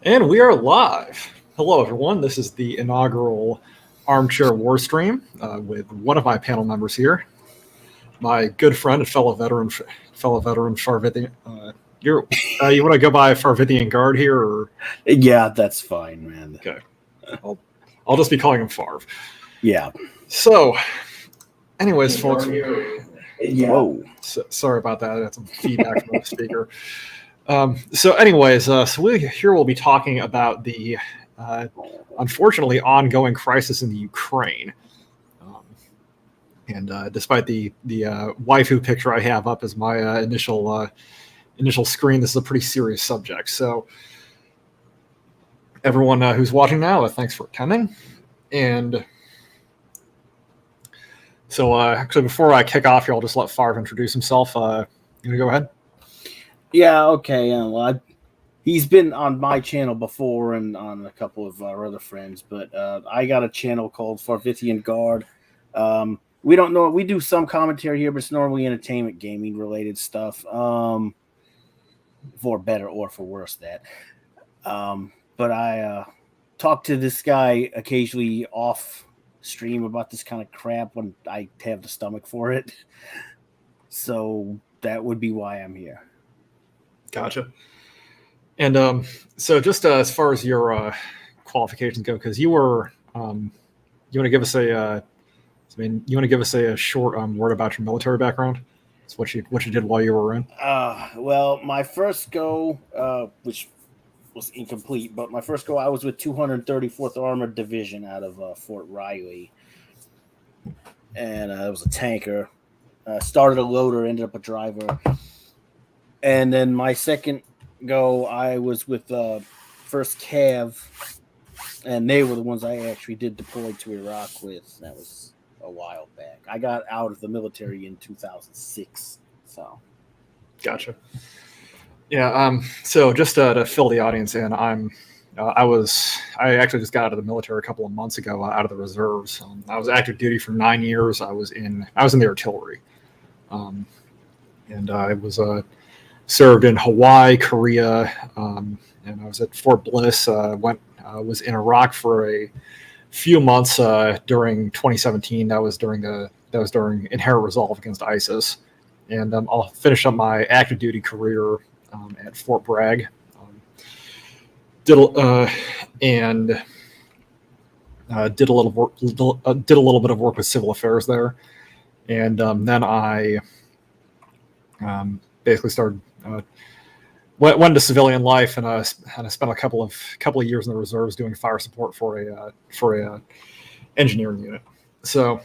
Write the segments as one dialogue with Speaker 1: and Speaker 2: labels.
Speaker 1: And we are live. Hello, everyone. This is the inaugural Armchair War stream with one of my panel members here, my good friend and fellow veteran Farvithian. You want to go by Farvithian Guard here, or?
Speaker 2: Yeah, that's fine, man.
Speaker 1: Okay, I'll just be calling him Farv.
Speaker 2: Yeah.
Speaker 1: So, anyways, folks.
Speaker 2: Yeah. Whoa.
Speaker 1: Sorry about that. That's some feedback from the speaker. So we'll be talking about the unfortunately ongoing crisis in the Ukraine. And despite the waifu picture I have up as my initial screen, this is a pretty serious subject. So everyone who's watching now, thanks for attending. And so actually, before I kick off here, I'll just let Farv introduce himself. You want to go ahead?
Speaker 2: Yeah, okay. Well, he's been on my channel before and on a couple of our other friends, but I got a channel called Farvithian Guard. We don't know. We do some commentary here, but it's normally entertainment, gaming related stuff, for better or for worse. But I talk to this guy occasionally off stream about this kind of crap when I have the stomach for it. So that would be why I'm here.
Speaker 1: Gotcha. And so just as far as your qualifications go, because you were, you want to give us a short word about your military background? It's what you did while you were in.
Speaker 2: Well, my first go, which was incomplete, but my first go, I was with 234th Armored Division out of Fort Riley, and it was a tanker. Started a loader, ended up a driver. And then my second go, I was with First Cav, and they were the ones I actually did deploy to Iraq with. That was a while back. I got out of the military in 2006. So,
Speaker 1: gotcha. Yeah. So just to fill the audience in, I actually just got out of the military a couple of months ago, out of the reserves. I was active duty for 9 years. I was in the artillery, and I was served in Hawaii, Korea, and I was at Fort Bliss. Was in Iraq for a few months during 2017. That was during Inherent Resolve against ISIS, and I'll finish up my active duty career at Fort Bragg. Did a little bit of work with civil affairs there, and then I basically started. Went into civilian life, and I spent a couple of years in the reserves doing fire support for a engineering unit. So,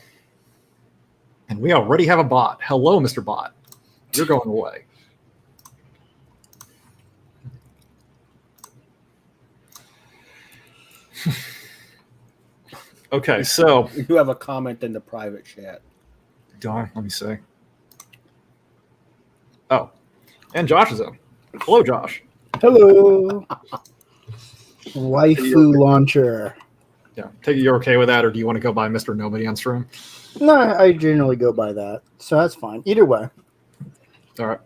Speaker 1: and we already have a bot. Hello, Mr. Bot. You're going away. Okay, so
Speaker 2: you have a comment in the private chat.
Speaker 1: Do I? Let me see. Oh, and Josh is in. Hello, Josh.
Speaker 3: Hello. Waifu launcher.
Speaker 1: Yeah. Take it you're okay with that, or do you want to go by Mr. Nobody on stream?
Speaker 3: No, I generally go by that, so that's fine. Either way.
Speaker 1: All right.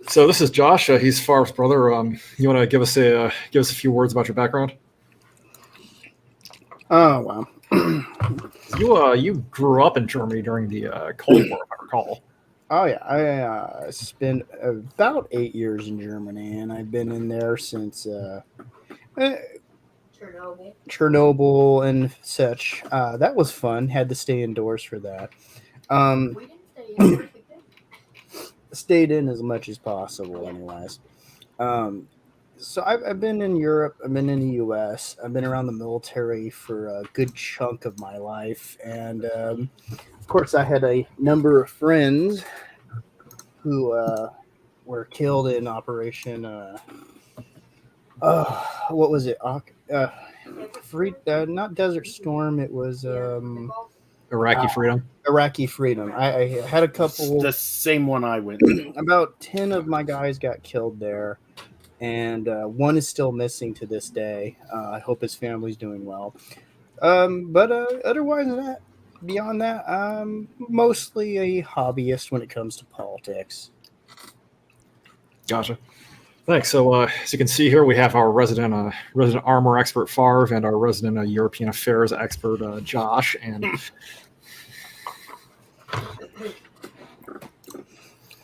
Speaker 1: So this is Josh. He's Farv's brother. You want to give us a few words about your background?
Speaker 3: Oh wow.
Speaker 1: You grew up in Germany during the Cold War, if I recall.
Speaker 3: Oh yeah, I spent about 8 years in Germany, and I've been in there since Chernobyl and such. That was fun. Had to stay indoors for that. We didn't stay indoors. Stayed in as much as possible, anyways. So I've been in Europe. I've been in the U.S. I've been around the military for a good chunk of my life, and of course, I had a number of friends who were killed in Operation. What was it? Not Desert Storm. It was
Speaker 1: Iraqi Freedom.
Speaker 3: Iraqi Freedom. I had a couple.
Speaker 2: The same one I went.
Speaker 3: About 10 of my guys got killed there. And one is still missing to this day. I hope his family's doing well. But otherwise, beyond that, I'm mostly a hobbyist when it comes to politics.
Speaker 1: Gotcha. Thanks. So as you can see here, we have our resident armor expert Farv and our resident European affairs expert Josh. And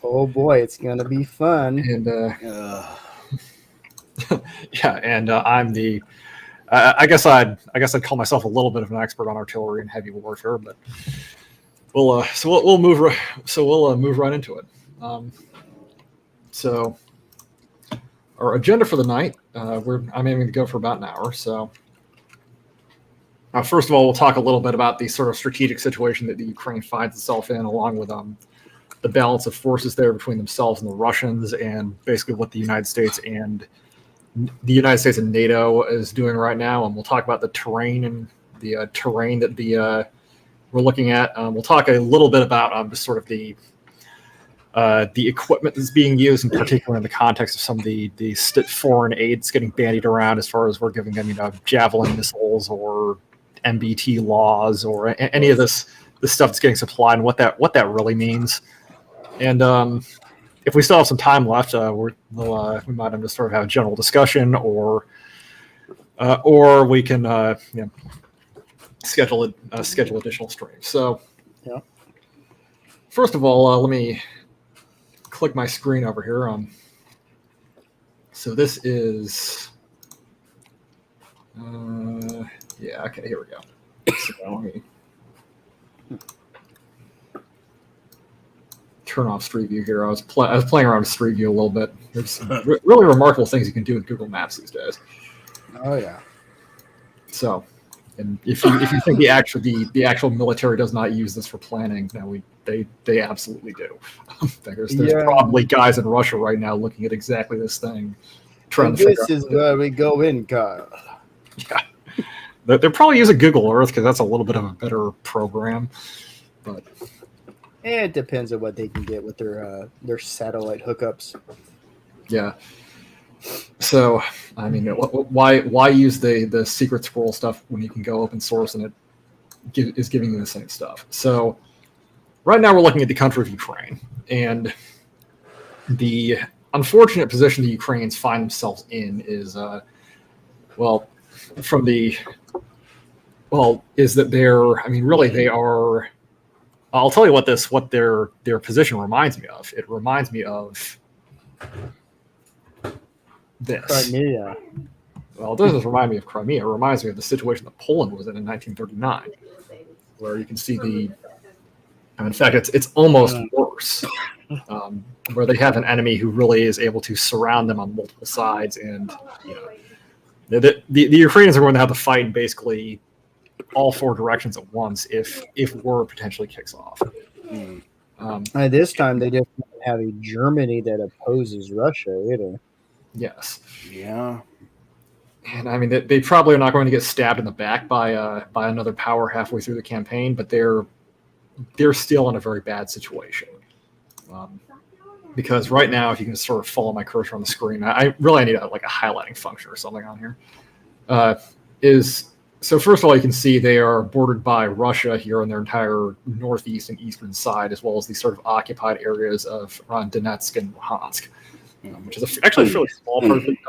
Speaker 3: oh boy, it's gonna be fun.
Speaker 1: And yeah, and I'm the. I guess I'd call myself a little bit of an expert on artillery and heavy warfare, but we'll move right into it. So our agenda for the night, I'm aiming to go for about an hour. So first of all, we'll talk a little bit about the sort of strategic situation that the Ukraine finds itself in, along with the balance of forces there between themselves and the Russians, and basically what the United States and NATO is doing right now. And we'll talk about the terrain and the terrain that we're looking at. We'll talk a little bit about just sort of the equipment that's being used, in particular in the context of some of the foreign aid that's getting bandied around, as far as we're giving them, Javelin missiles or MBT laws or any of this stuff that's getting supplied, and what that really means. And if we still have some time left, we might just sort of have a general discussion, or we can schedule additional streams. So,
Speaker 3: yeah.
Speaker 1: First of all, let me click my screen over here. So this is, okay, here we go. So let me turn off Street View here. I was playing around with Street View a little bit. There's some really remarkable things you can do with Google Maps these days.
Speaker 3: Oh yeah.
Speaker 1: So, and if you think the actual military does not use this for planning, no, they absolutely do. There's probably guys in Russia right now looking at exactly this thing, trying to figure out.
Speaker 3: This is where we go in, Kyle.
Speaker 1: Yeah, they're probably using Google Earth because that's a little bit of a better program, but.
Speaker 3: It depends on what they can get with their satellite hookups.
Speaker 1: Yeah. So, I mean, why use the secret squirrel stuff when you can go open source and it is giving you the same stuff? So, right now we're looking at the country of Ukraine, and the unfortunate position the Ukrainians find themselves in is, is that they are. I'll tell you what their position reminds me of. It reminds me of this.
Speaker 3: Crimea.
Speaker 1: Well, it doesn't remind me of Crimea. It reminds me of the situation that Poland was in 1939, where you can see in fact, it's almost worse, where they have an enemy who really is able to surround them on multiple sides, and the Ukrainians are going to have to fight in basically all four directions at once if war potentially kicks off.
Speaker 3: This time they just have a Germany that opposes Russia either.
Speaker 1: Yes.
Speaker 2: Yeah.
Speaker 1: And I mean, they probably are not going to get stabbed in the back by another power halfway through the campaign, but they're still in a very bad situation. Because right now, if you can sort of follow my cursor on the screen, I really need a highlighting function or something on here. So first of all, you can see they are bordered by Russia here on their entire northeast and eastern side, as well as the sort of occupied areas of Donetsk and Luhansk, which is actually a fairly small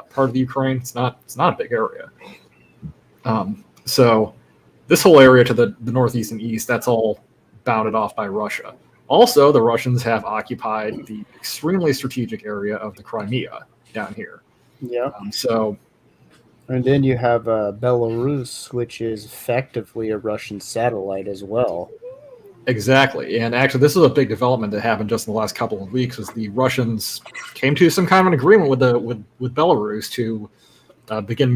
Speaker 1: part of the Ukraine. It's not a big area. So this whole area to the northeast and east, that's all bounded off by Russia. Also, the Russians have occupied the extremely strategic area of the Crimea down here.
Speaker 3: Yeah.
Speaker 1: And
Speaker 3: then you have Belarus, which is effectively a Russian satellite as well.
Speaker 1: Exactly. And actually, this is a big development that happened just in the last couple of weeks, as the Russians came to some kind of an agreement with Belarus to begin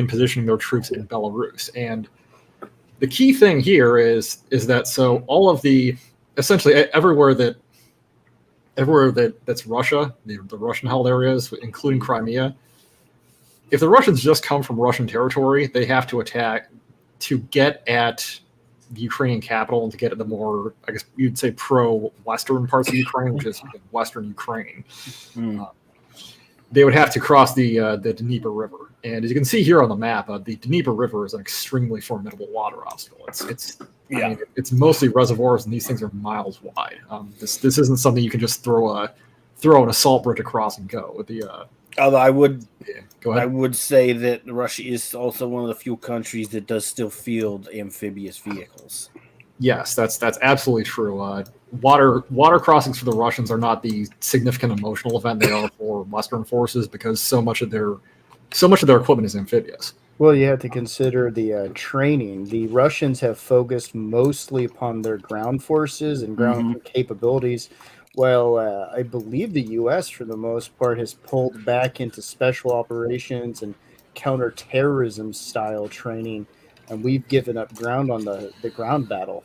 Speaker 1: positioning their troops in Belarus. And the key thing here is that so all of essentially everywhere that's Russia, the Russian-held areas, including Crimea. If the Russians just come from Russian territory, they have to attack to get at the Ukrainian capital and to get at the more, I guess you'd say, pro-Western parts of Ukraine, which is Western Ukraine. They would have to cross the Dnieper River. And as you can see here on the map, the Dnieper River is an extremely formidable water obstacle. I mean, it's mostly reservoirs, and these things are miles wide. This isn't something you can just throw throw an assault bridge across and go with the.
Speaker 2: Although I would
Speaker 1: Go ahead.
Speaker 2: I would say that Russia is also one of the few countries that does still field amphibious vehicles.
Speaker 1: Yes, that's absolutely true. Water crossings for the Russians are not the significant emotional event they are for Western forces because so much of their equipment is amphibious.
Speaker 3: Well, you have to consider the training. The Russians have focused mostly upon their ground forces and ground capabilities, while I believe the U.S., for the most part, has pulled back into special operations and counterterrorism style training, and we've given up ground on the ground battle.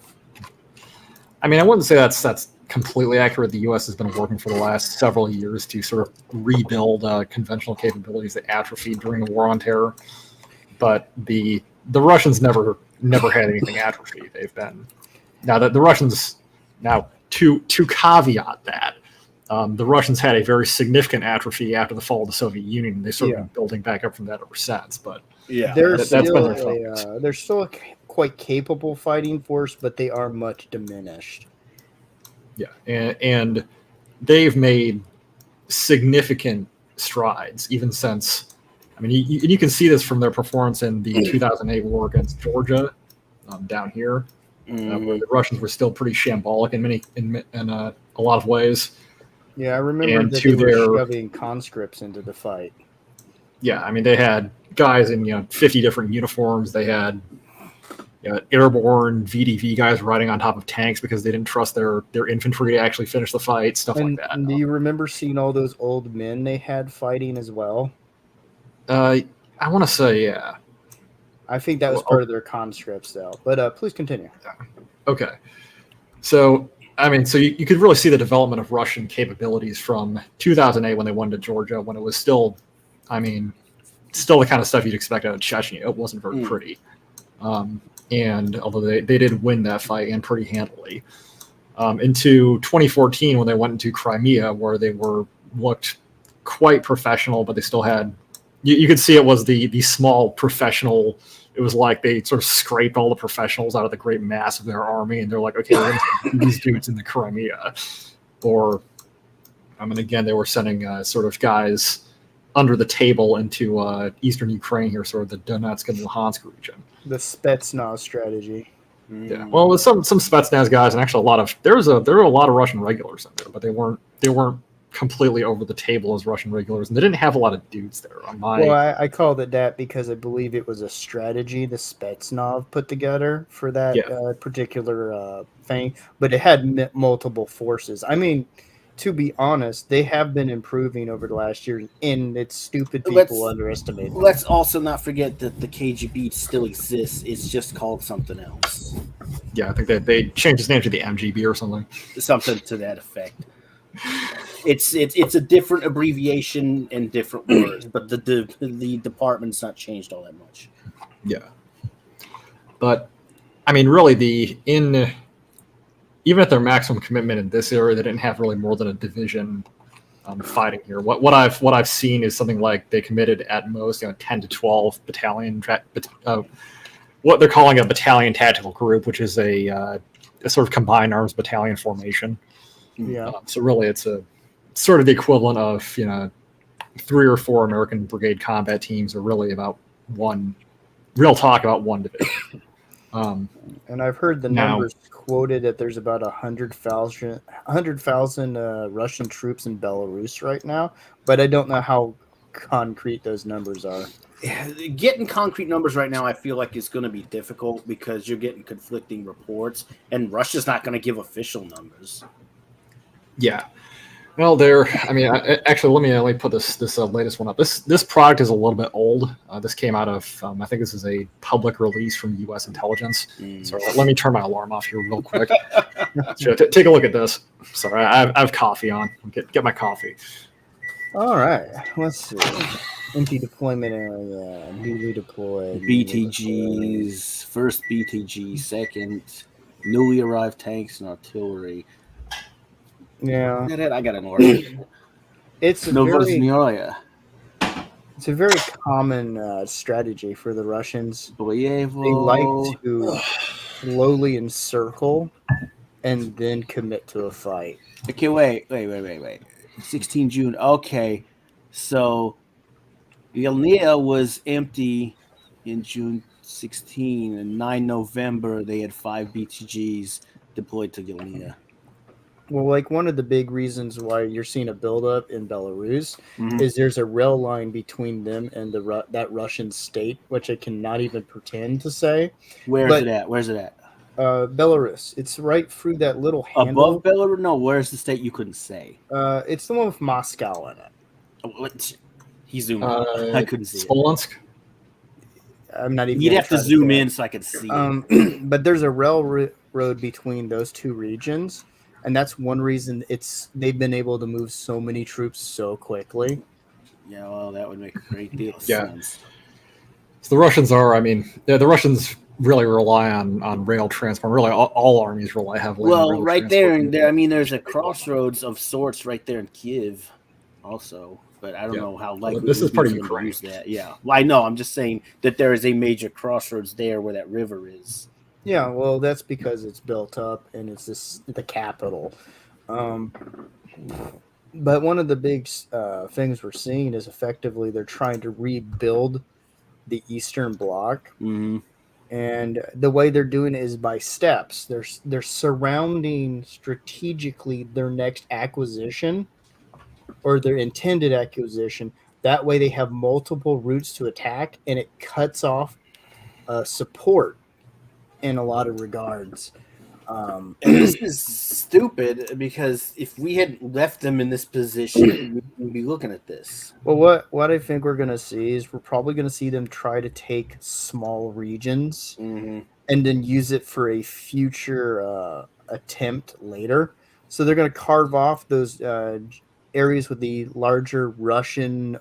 Speaker 1: I mean, I wouldn't say that's completely accurate. The U.S. has been working for the last several years to sort of rebuild conventional capabilities that atrophied during the War on Terror. But the Russians never had anything atrophy. They've been now that the Russians to caveat that the Russians had a very significant atrophy after the fall of the Soviet Union. They sort of been building back up from that ever since. But
Speaker 3: they're
Speaker 1: that's been
Speaker 3: still
Speaker 1: their focus.
Speaker 3: they're still a quite capable fighting force, but they are much diminished.
Speaker 1: Yeah, and they've made significant strides even since. I mean, you can see this from their performance in the 2008 war against Georgia, down here, where the Russians were still pretty shambolic in a lot of ways.
Speaker 3: Yeah, I remember
Speaker 1: And
Speaker 3: that
Speaker 1: to
Speaker 3: they were
Speaker 1: their-
Speaker 3: shoving conscripts into the fight.
Speaker 1: Yeah, I mean, they had guys in 50 different uniforms. They had airborne VDV guys riding on top of tanks because they didn't trust their infantry to actually finish the fight. Stuff like that.
Speaker 3: Do you remember seeing all those old men they had fighting as well?
Speaker 1: I want to say, yeah.
Speaker 3: I think that was part of their conscripts, though. But please continue.
Speaker 1: Okay. So, I mean, you could really see the development of Russian capabilities from 2008 when they went to Georgia, when it was still the kind of stuff you'd expect out of Chechnya. It wasn't very pretty. And although they did win that fight and pretty handily. Into 2014 when they went into Crimea, where they looked quite professional, but they still had you could see it was the small professional. It was like they sort of scraped all the professionals out of the great mass of their army, and they're like, okay, we're going to send these dudes in the Crimea. Or, again, they were sending sort of guys under the table into eastern Ukraine here, sort of the Donetsk and Luhansk region.
Speaker 3: The Spetsnaz strategy.
Speaker 1: Yeah, well, with some Spetsnaz guys, and actually there were a lot of Russian regulars in there, but they weren't completely over the table as Russian regulars, and they didn't have a lot of dudes there.
Speaker 3: I called it that because I believe it was a strategy the Spetsnaz put together for that particular thing, but it had multiple forces. I mean, to be honest, they have been improving over the last year, and it's stupid people underestimate them.
Speaker 2: Let's also not forget that the KGB still exists. It's just called something else.
Speaker 1: Yeah, I think they changed its name to the MGB or something.
Speaker 2: Something to that effect. It's a different abbreviation and different words, but the department's not changed all that much.
Speaker 1: Yeah, but I mean, really, even at their maximum commitment in this area, they didn't have really more than a division fighting here. What I've seen is something like they committed at most 10 to 12 battalion. What they're calling a battalion tactical group, which is a sort of combined arms battalion formation.
Speaker 3: Yeah.
Speaker 1: So really, it's sort of the equivalent of 3 or 4 American brigade combat teams, or really about one division.
Speaker 3: And I've heard the numbers quoted that there's about 100,000 Russian troops in Belarus right now, but I don't know how concrete those numbers are.
Speaker 2: Getting concrete numbers right now, I feel like is going to be difficult because you're getting conflicting reports, and Russia's not going to give official numbers.
Speaker 1: Yeah. Well, actually, let me put this latest one up. This product is a little bit old. This came out of I think this is a public release from U.S. intelligence. So let me turn my alarm off here real quick. So, take a look at this. Sorry, I have coffee on. Get my coffee.
Speaker 3: All right, let's see. Empty deployment area, newly deployed.
Speaker 2: BTGs, first BTG, second, newly arrived tanks and artillery.
Speaker 3: Yeah,
Speaker 2: I got an order.
Speaker 3: It's a very common strategy for the Russians. They like to slowly encircle and then commit to a fight.
Speaker 2: Okay, wait. 16 June. Okay, so Yelnya was empty in June 16, and 9 November they had 5 BTGs deployed to Yelnya.
Speaker 3: Well, like one of the big reasons why you're seeing a buildup in Belarus
Speaker 2: Mhm.
Speaker 3: is there's a rail line between them and that Russian state, which I cannot even pretend to say.
Speaker 2: Where's
Speaker 3: But
Speaker 2: it at? Where's it at?
Speaker 3: Belarus, it's right through that little handle.
Speaker 2: Above Belarus? No, where's the state you couldn't say?
Speaker 3: It's the one with Moscow in it.
Speaker 2: What? He zoomed out. I couldn't see it.
Speaker 1: Smolensk.
Speaker 3: I'm not even.
Speaker 2: You'd
Speaker 3: gonna
Speaker 2: have to
Speaker 3: try
Speaker 2: zoom
Speaker 3: say it.
Speaker 2: in so I could see it.
Speaker 3: But there's a railroad between those two regions, and that's one reason they've been able to move so many troops so quickly.
Speaker 2: Yeah, well, that would make a great deal of
Speaker 1: Yeah.
Speaker 2: sense.
Speaker 1: So the Russians are, I mean, the Russians really rely on rail transport. Really, all armies rely heavily on
Speaker 2: Well,
Speaker 1: rail
Speaker 2: right there,
Speaker 1: transport.
Speaker 2: and there. I mean, there's a crossroads of sorts right there in Kiev, also. But I don't
Speaker 1: Yeah.
Speaker 2: know how likely
Speaker 1: This
Speaker 2: it would
Speaker 1: is part
Speaker 2: be
Speaker 1: of
Speaker 2: for them to
Speaker 1: Ukraine.
Speaker 2: use that. Yeah, well, I know. I'm just saying that there is a major crossroads there where that river is.
Speaker 3: Yeah, well, that's because it's built up and it's the capital. But one of the big things we're seeing is effectively they're trying to rebuild the Eastern Bloc.
Speaker 2: Mm-hmm.
Speaker 3: And the way they're doing it is by steps. They're surrounding strategically their next acquisition or their intended acquisition. That way they have multiple routes to attack, and it cuts off support in a lot of regards.
Speaker 2: And this is stupid because if we had left them in this position, we'd be looking at this.
Speaker 3: Well, what I think we're going to see is we're probably going to see them try to take small regions
Speaker 2: Mm-hmm.
Speaker 3: and then use it for a future attempt later. So they're going to carve off those areas with the larger Russian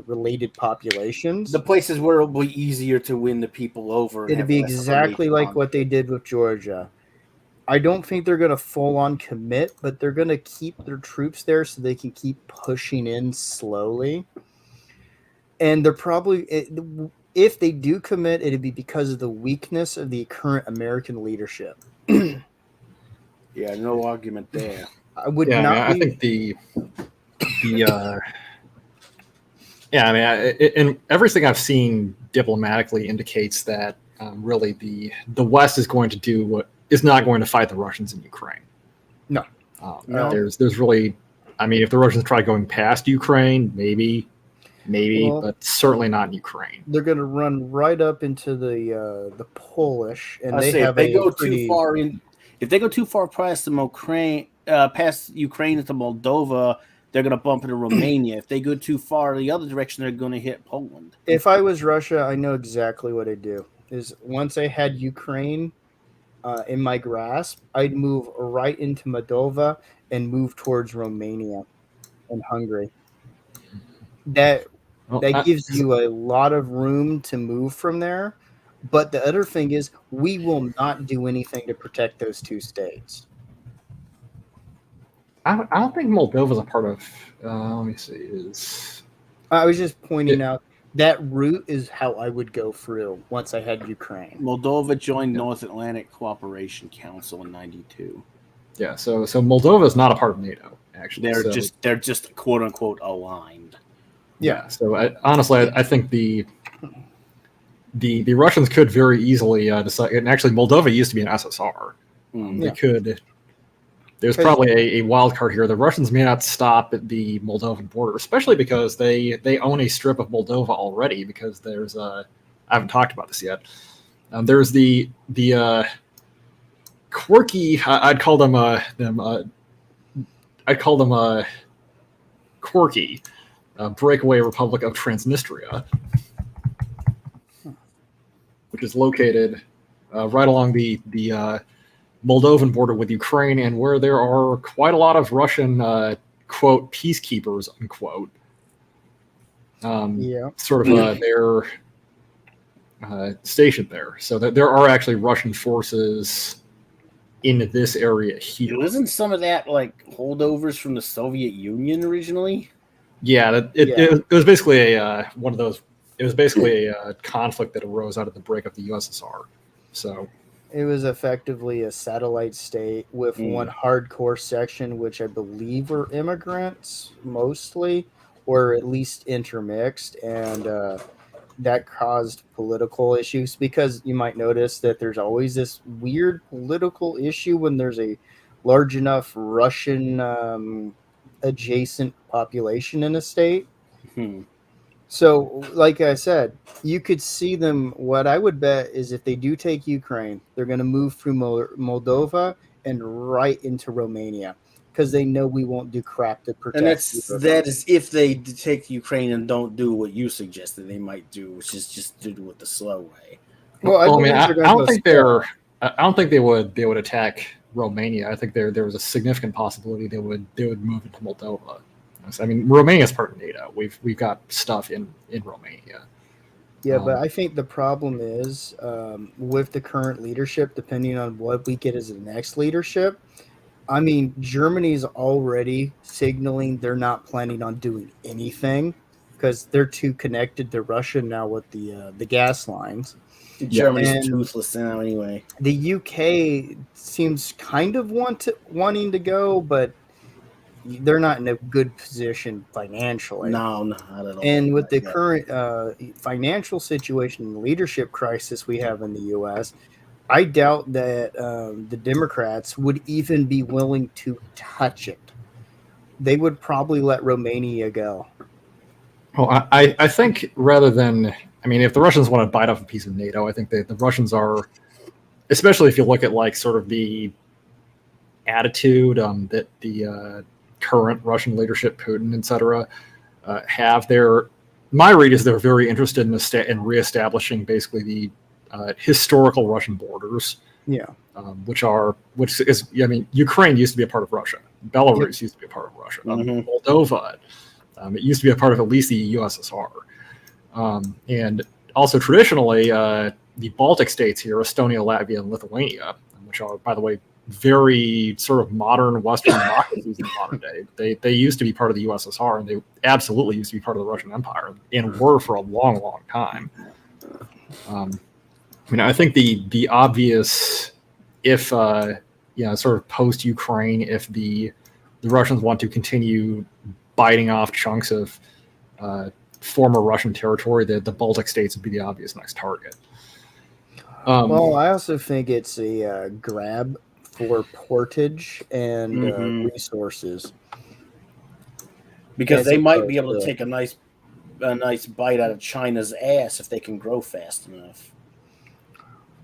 Speaker 3: related populations.
Speaker 2: The places where it'll be easier to win the people over. And
Speaker 3: It'd
Speaker 2: have
Speaker 3: be
Speaker 2: less of a
Speaker 3: exactly
Speaker 2: major
Speaker 3: like
Speaker 2: conflict.
Speaker 3: what they did with Georgia. I don't think they're going to full on commit, but they're going to keep their troops there so they can keep pushing in slowly. And they're probably, if they do commit, it'd be because of the weakness of the current American leadership.
Speaker 2: Yeah, no argument there.
Speaker 3: I would
Speaker 1: Yeah,
Speaker 3: not.
Speaker 1: I mean, I think yeah, I mean, and everything I've seen diplomatically indicates that really the West is going to do what is not going to fight the Russians in Ukraine.
Speaker 3: No. No.
Speaker 1: There's really, I mean, if the Russians try going past Ukraine, maybe,
Speaker 3: Well,
Speaker 1: but certainly not in Ukraine.
Speaker 3: They're going to run right up into the Polish, and they
Speaker 2: Say
Speaker 3: have
Speaker 2: if they go
Speaker 3: pretty,
Speaker 2: too far in, if they go too far past the Ukraine, past Ukraine into Moldova, they're going to bump into Romania. If they go too far the other direction, they're going to hit Poland.
Speaker 3: If I was Russia, I know exactly what I'd do. Is once I had Ukraine in my grasp, I'd move right into Moldova and move towards Romania and Hungary. That gives you a lot of room to move from there. But the other thing is, we will not do anything to protect those two states.
Speaker 1: I don't think Moldova's a part of. Let me see.
Speaker 3: I was just pointing out that route is how I would go through once I had Ukraine.
Speaker 2: Moldova joined North Atlantic Cooperation Council in '92.
Speaker 1: Yeah, so Moldova is not a part of NATO. Actually,
Speaker 2: They're just quote unquote aligned.
Speaker 1: Yeah. So honestly, I think the Russians could very easily decide. And actually, Moldova used to be an SSR. They could. There's probably a wild card here. The Russians may not stop at the Moldovan border, especially because they own a strip of Moldova already. Because there's I haven't talked about this yet. There's the quirky. I'd call them quirky breakaway Republic of Transnistria, which is located right along the Moldovan border with Ukraine, and where there are quite a lot of Russian quote peacekeepers unquote. Sort of they're stationed there, so that there are actually Russian forces in this area here.
Speaker 2: Isn't some of that like holdovers from the Soviet Union originally?
Speaker 1: Yeah, it was basically one of those. It was basically a conflict that arose out of the breakup of the USSR. So
Speaker 3: It was effectively a satellite state with one hardcore section, which I believe were immigrants mostly, or at least intermixed, and that caused political issues because you might notice that there's always this weird political issue when there's a large enough Russian adjacent population in a state. So, like I said, you could see them. What I would bet is if they do take Ukraine, they're going to move through Moldova and right into Romania because they know we won't do crap to protect.
Speaker 2: And that is if they take Ukraine and don't do what you suggested they might do, which is just do it the slow way.
Speaker 1: Well, I mean, I don't think I don't think they would attack Romania. I think there was a significant possibility they would move into Moldova. I mean, Romania is part of NATO. We've got stuff in Romania.
Speaker 3: Yeah, but I think the problem is with the current leadership, depending on what we get as the next leadership. I mean, Germany's already signaling they're not planning on doing anything because they're too connected to Russia now with the gas lines.
Speaker 2: Germany's toothless now anyway.
Speaker 3: The UK seems kind of wanting to go, but they're not in a good position financially.
Speaker 2: No, not at all.
Speaker 3: And with the current financial situation and leadership crisis we have in the U.S., I doubt that the Democrats would even be willing to touch it. They would probably let Romania go.
Speaker 1: Well, I think rather than, I mean, if the Russians want to bite off a piece of NATO, I think the Russians are, especially if you look at like sort of the attitude that the current Russian leadership, Putin, etc., have. My read is they're very interested in reestablishing basically the historical Russian borders.
Speaker 3: Yeah.
Speaker 1: Which is, I mean, Ukraine used to be a part of Russia. Belarus used to be a part of Russia. Moldova, it used to be a part of at least the USSR. And also traditionally, the Baltic states here, Estonia, Latvia, and Lithuania, which are, by the way, very sort of modern Western democracies in the modern day. They used to be part of the USSR, and they absolutely used to be part of the Russian Empire, and were for a long, long time. I mean, I think the obvious, if sort of post Ukraine, if the Russians want to continue biting off chunks of former Russian territory, the Baltic states would be the obvious next target.
Speaker 3: Well, I also think it's a grab for portage and resources,
Speaker 2: because they might be able to take a nice bite out of China's ass if they can grow fast enough.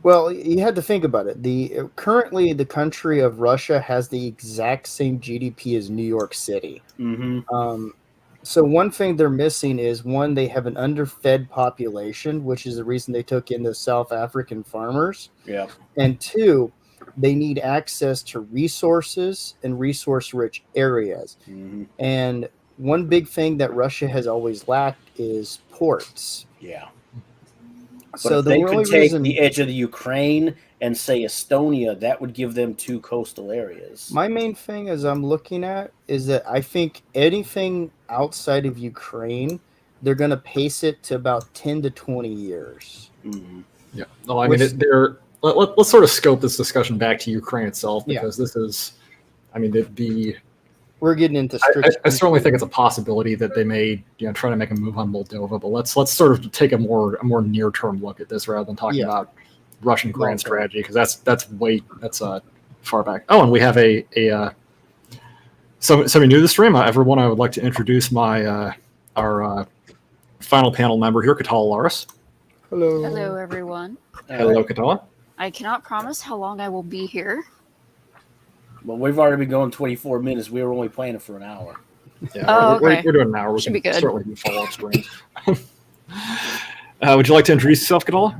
Speaker 3: Well, you had to think about it. Currently, the country of Russia has the exact same GDP as New York City. So one thing they're missing is, one, they have an underfed population, which is the reason they took in the South African farmers.
Speaker 2: Yeah.
Speaker 3: And two, they need access to resources and resource-rich areas. And one big thing that Russia has always lacked is ports.
Speaker 2: Yeah.
Speaker 3: So
Speaker 2: if they could take the edge of the Ukraine and say Estonia, that would give them 2 coastal areas.
Speaker 3: My main thing as I'm looking at is that I think anything outside of Ukraine, they're going to pace it to about 10 to 20 years.
Speaker 1: Yeah. No, I mean, let's sort of scope this discussion back to Ukraine itself, because this is, I mean,
Speaker 3: we're getting into
Speaker 1: I certainly think it's a possibility that they may, try to make a move on Moldova, but let's sort of take a more near-term look at this rather than talking about Russian grand strategy, because that's far back. Oh, and we have somebody new to the stream. Everyone, I would like to introduce our final panel member here, Katala Laris.
Speaker 3: Hello.
Speaker 4: Hello, everyone.
Speaker 1: Hello, Katala.
Speaker 4: I cannot promise how long I will be here.
Speaker 2: Well, we've already been going 24 minutes. We were only planning for an hour.
Speaker 1: Yeah,
Speaker 4: okay.
Speaker 1: We're doing an hour.
Speaker 4: Should be good.
Speaker 1: Certainly do follow-up streams. Would you like to introduce yourself, Katala?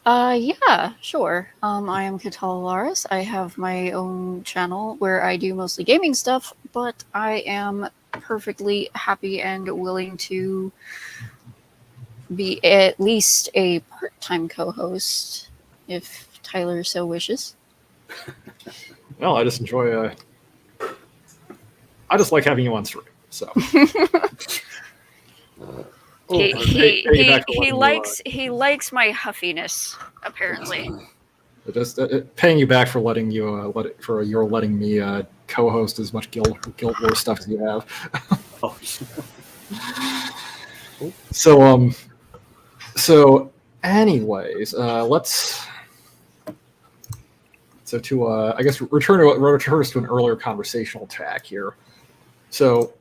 Speaker 4: Yeah, sure. I am Katala Laris. I have my own channel where I do mostly gaming stuff, but I am perfectly happy and willing to be at least a part-time co-host if Tyler so wishes.
Speaker 1: Well, I just enjoy. I just like having you on stream. So
Speaker 4: he likes my huffiness, apparently.
Speaker 1: Just paying you back for letting you letting me co-host as much Guild Wars stuff as you have.
Speaker 2: Oh,
Speaker 1: So anyways, let's I guess return to an earlier conversational tack here. So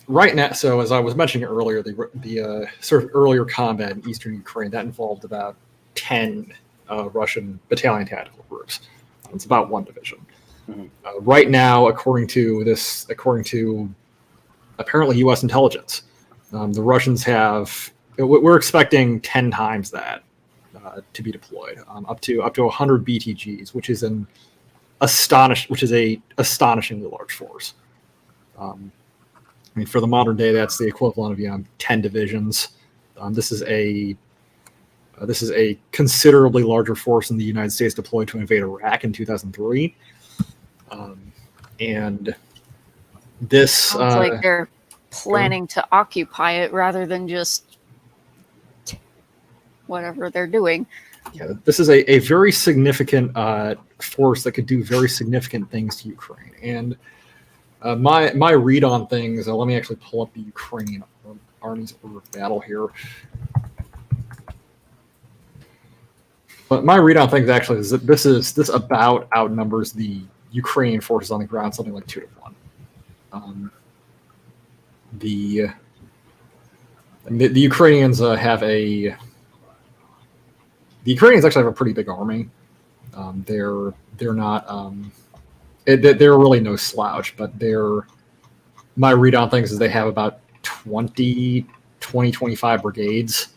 Speaker 1: right now, so as I was mentioning earlier, the sort of earlier combat in eastern Ukraine that involved about 10 Russian battalion tactical groups. It's about one division.
Speaker 2: Mm-hmm.
Speaker 1: Right now, according to apparently U.S. intelligence, the Russians have. We're expecting 10 times that to be deployed, up to 100 BTGs, which is a astonishingly large force. I mean, for the modern day, that's the equivalent of 10 divisions. This is a considerably larger force than the United States deployed to invade Iraq in 2003, and this
Speaker 4: sounds like they're planning to occupy it rather than just whatever they're doing.
Speaker 1: Yeah, this is a very significant force that could do very significant things to Ukraine. And my read on things, let me actually pull up the Ukrainian Army's order of battle here. But my read on things actually is that this about outnumbers the Ukrainian forces on the ground something like 2 to 1. The Ukrainians the Ukrainians actually have a pretty big army. They're not they're really no slouch, but my read on things is they have about 25 brigades,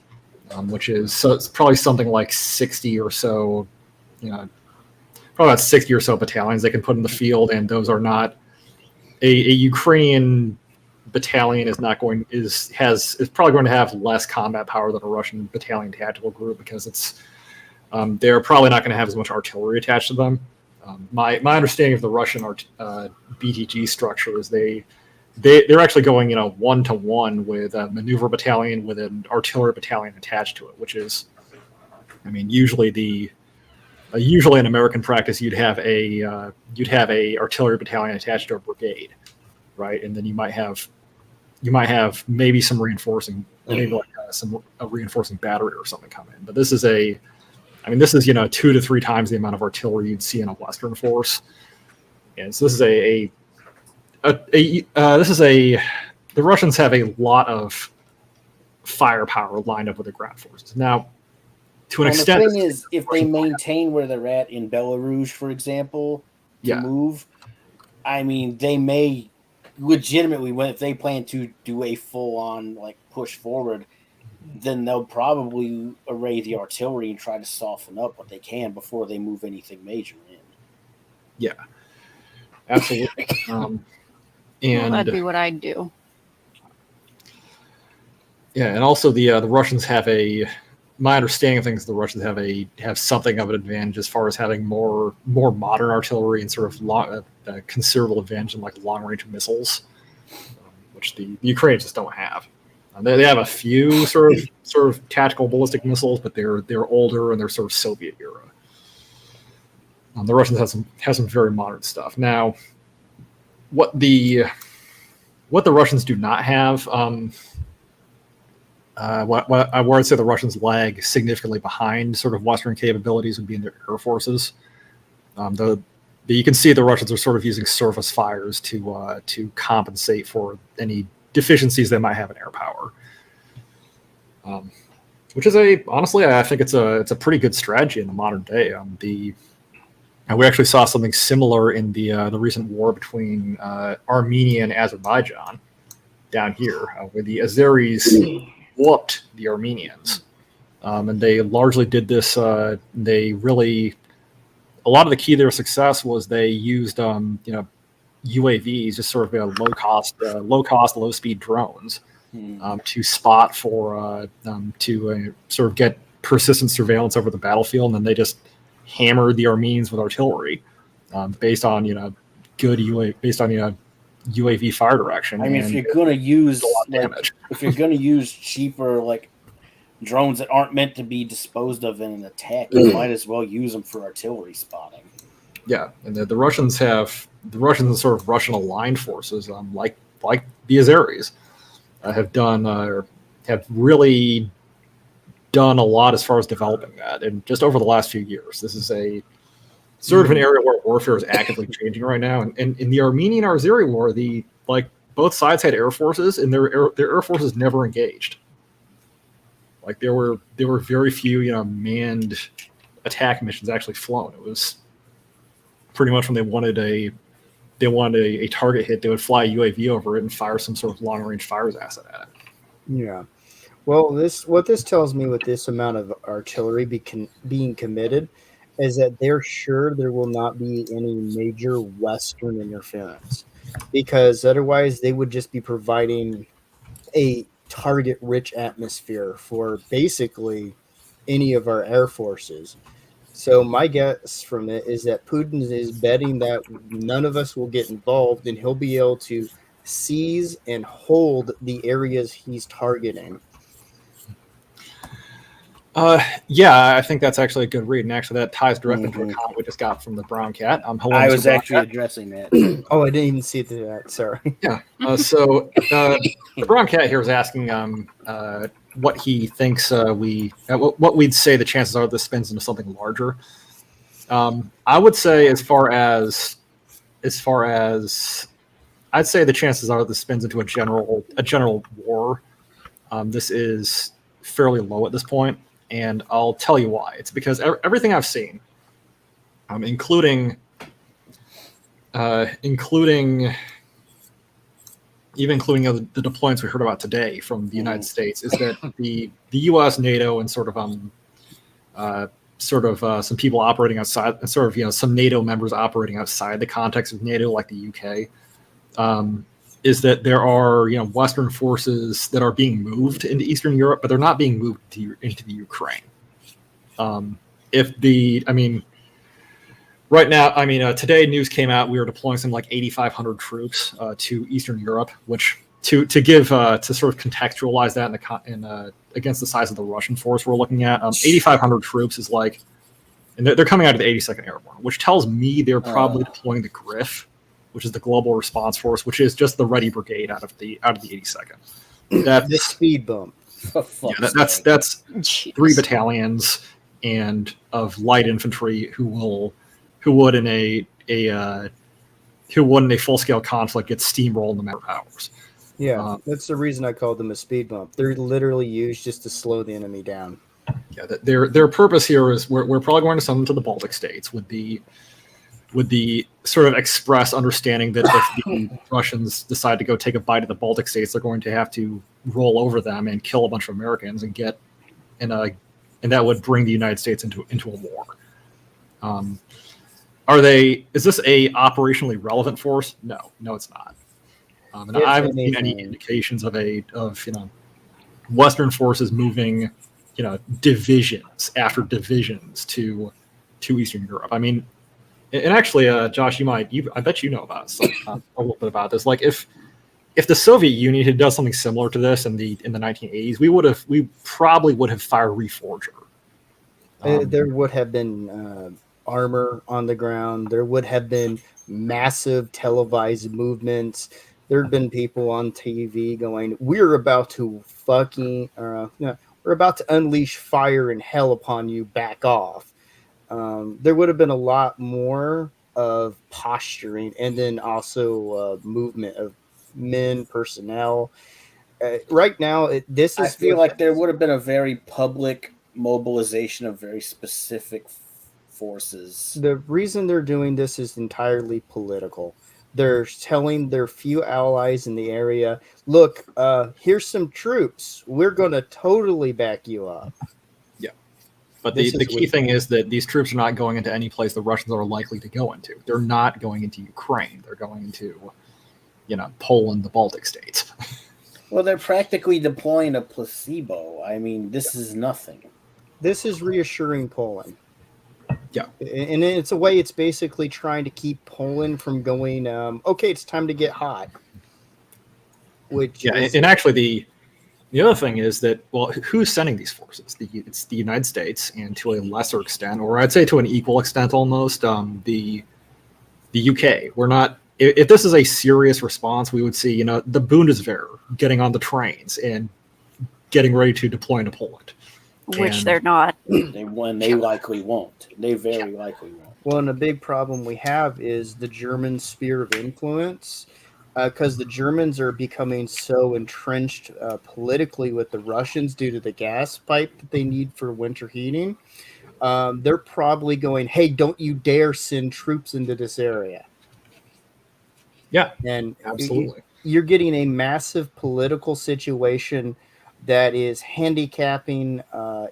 Speaker 1: which is so it's probably something like 60 or so, probably about 60 or so battalions they can put in the field, and those are not a Ukrainian battalion is probably going to have less combat power than a Russian battalion tactical group because they're probably not going to have as much artillery attached to them. My understanding of the Russian BTG structure is they're actually going 1-to-1 with a maneuver battalion with an artillery battalion attached to it, which is, I mean, usually in American practice you'd have a artillery battalion attached to a brigade, right? And then you might have maybe some reinforcing, maybe like a reinforcing battery or something come in. But this is 2 to 3 times the amount of artillery you'd see in a Western force, and so the Russians have a lot of firepower lined up with the ground forces. Now, to an extent,
Speaker 2: the thing is, if they maintain where they're at in Belarus, for example, move, I mean, they may legitimately, if they plan to do a full-on push forward, then they'll probably array the artillery and try to soften up what they can before they move anything major in.
Speaker 1: Yeah, absolutely. And
Speaker 4: that'd be what I'd do.
Speaker 1: Yeah, and also the Russians have my understanding of things, the Russians have something of an advantage as far as having more modern artillery and sort of a considerable advantage in long range missiles, which the Ukrainians just don't have. They have a few sort of tactical ballistic missiles, but they're older and they're sort of Soviet era. The Russians have some very modern stuff. Now, what the Russians do not have, where I'd say the Russians lag significantly behind sort of Western capabilities would be in their air forces. You can see the Russians are sort of using surface fires to compensate for any deficiencies they might have in air power, which is honestly I think it's a pretty good strategy in the modern day. We actually saw something similar in the recent war between Armenia and Azerbaijan down here, where the Azeris whooped the Armenians, and they largely did this. A lot of the key to their success was they used UAVs, just sort of low cost, low speed drones, to spot for to sort of get persistent surveillance over the battlefield, and then they just hammered the Armenians with artillery, based on UAV fire direction.
Speaker 2: I mean, if you're gonna use cheaper drones that aren't meant to be disposed of in an attack. You might as well use them for artillery spotting.
Speaker 1: Yeah, and the Russians and sort of Russian aligned forces, like the Azeris, have really done a lot as far as developing that, and just over the last few years, this is a sort of an area where warfare is actively changing right now. And in the Armenian Azeri war, both sides had air forces, and their air forces never engaged. Like there were very few manned attack missions actually flown. It was pretty much when they wanted a target hit, they would fly a UAV over it and fire some sort of long range fires asset at it.
Speaker 3: Yeah. Well, what this tells me with this amount of artillery being committed is that they're sure there will not be any major Western interference, because otherwise they would just be providing a target-rich atmosphere for basically any of our air forces. So my guess from it is that Putin is betting that none of us will get involved, and he'll be able to seize and hold the areas he's targeting.
Speaker 1: Yeah, I think that's actually a good read, and actually that ties directly to a comment we just got from the Brown Cat. Hello,
Speaker 2: I
Speaker 1: Mr.
Speaker 2: was
Speaker 1: Brown
Speaker 2: actually
Speaker 1: Cat.
Speaker 2: addressing that.
Speaker 3: Oh, I didn't even see that. Sorry.
Speaker 1: Yeah. So the Brown Cat here is asking what he thinks what we'd say the chances are this spins into something larger. I would say as far as I'd say the chances are this spins into a general war. This is fairly low at this point, and I'll tell you why. It's because everything I've seen, including the deployments we heard about today from the United States, is that the U.S., NATO, and sort of some people operating outside, some NATO members operating outside the context of NATO, like the UK, is that there are Western forces that are being moved into Eastern Europe, but they're not being moved into the Ukraine. Right now, today news came out we were deploying some like 8,500 troops to Eastern Europe, which to give to sort of contextualize that against the size of the Russian force we're looking at, 8,500 troops is like, and they're coming out of the 82nd Airborne, which tells me they're probably deploying the Griff, which is the Global Response Force, which is just the Ready Brigade out of the 82nd. That's
Speaker 3: the speed bump.
Speaker 1: That's
Speaker 4: Jeez.
Speaker 1: 3 battalions and of light infantry who would in a full scale conflict get steamrolled in a matter of hours.
Speaker 3: Yeah, that's the reason I called them a speed bump. They're literally used just to slow the enemy down.
Speaker 1: Yeah, their purpose here is we're probably going to send them to the Baltic states with the sort of express understanding that if the Russians decide to go take a bite of the Baltic states, they're going to have to roll over them and kill a bunch of Americans and that would bring the United States into a war. Is this a operationally relevant force? No, it's not. And I haven't seen any indications of Western forces moving, divisions after divisions to Eastern Europe. I mean, and actually, Josh, I bet you know about a little bit about this. Like, if the Soviet Union had done something similar to this in the 1980s, we probably would have fired Reforger.
Speaker 3: There would have been armor on the ground. There would have been massive televised movements. There had been people on TV going, "We're about to we're about to unleash fire and hell upon you. Back off." There would have been a lot more of posturing, and then also movement of men, personnel. Right now, I
Speaker 2: feel like there would have been a very public mobilization of very specific forces.
Speaker 3: The reason they're doing this is entirely political. They're telling their few allies in the area, look, here's some troops. We're going to totally back you up.
Speaker 1: Yeah. But the key thing is that these troops are not going into any place the Russians are likely to go into. They're not going into Ukraine. They're going into, Poland, the Baltic states.
Speaker 2: Well, they're practically deploying a placebo. I mean, this is nothing.
Speaker 3: This is reassuring Poland.
Speaker 1: Yeah.
Speaker 3: And it's a way, it's basically trying to keep Poland from going, okay, it's time to get hot.
Speaker 1: And actually The other thing is that, well, who's sending these forces? It's the United States, and to a lesser extent, or I'd say to an equal extent almost, the UK. We're not. If this is a serious response, we would see, the Bundeswehr getting on the trains and getting ready to deploy into Poland.
Speaker 4: Which
Speaker 1: And-
Speaker 4: they're not.
Speaker 2: They likely won't. They very likely won't.
Speaker 3: Well, and a big problem we have is the German sphere of influence, because the Germans are becoming so entrenched politically with the Russians due to the gas pipe that they need for winter heating. They're probably going, hey, don't you dare send troops into this area.
Speaker 1: Yeah,
Speaker 3: And
Speaker 1: absolutely.
Speaker 3: You're getting a massive political situation that is handicapping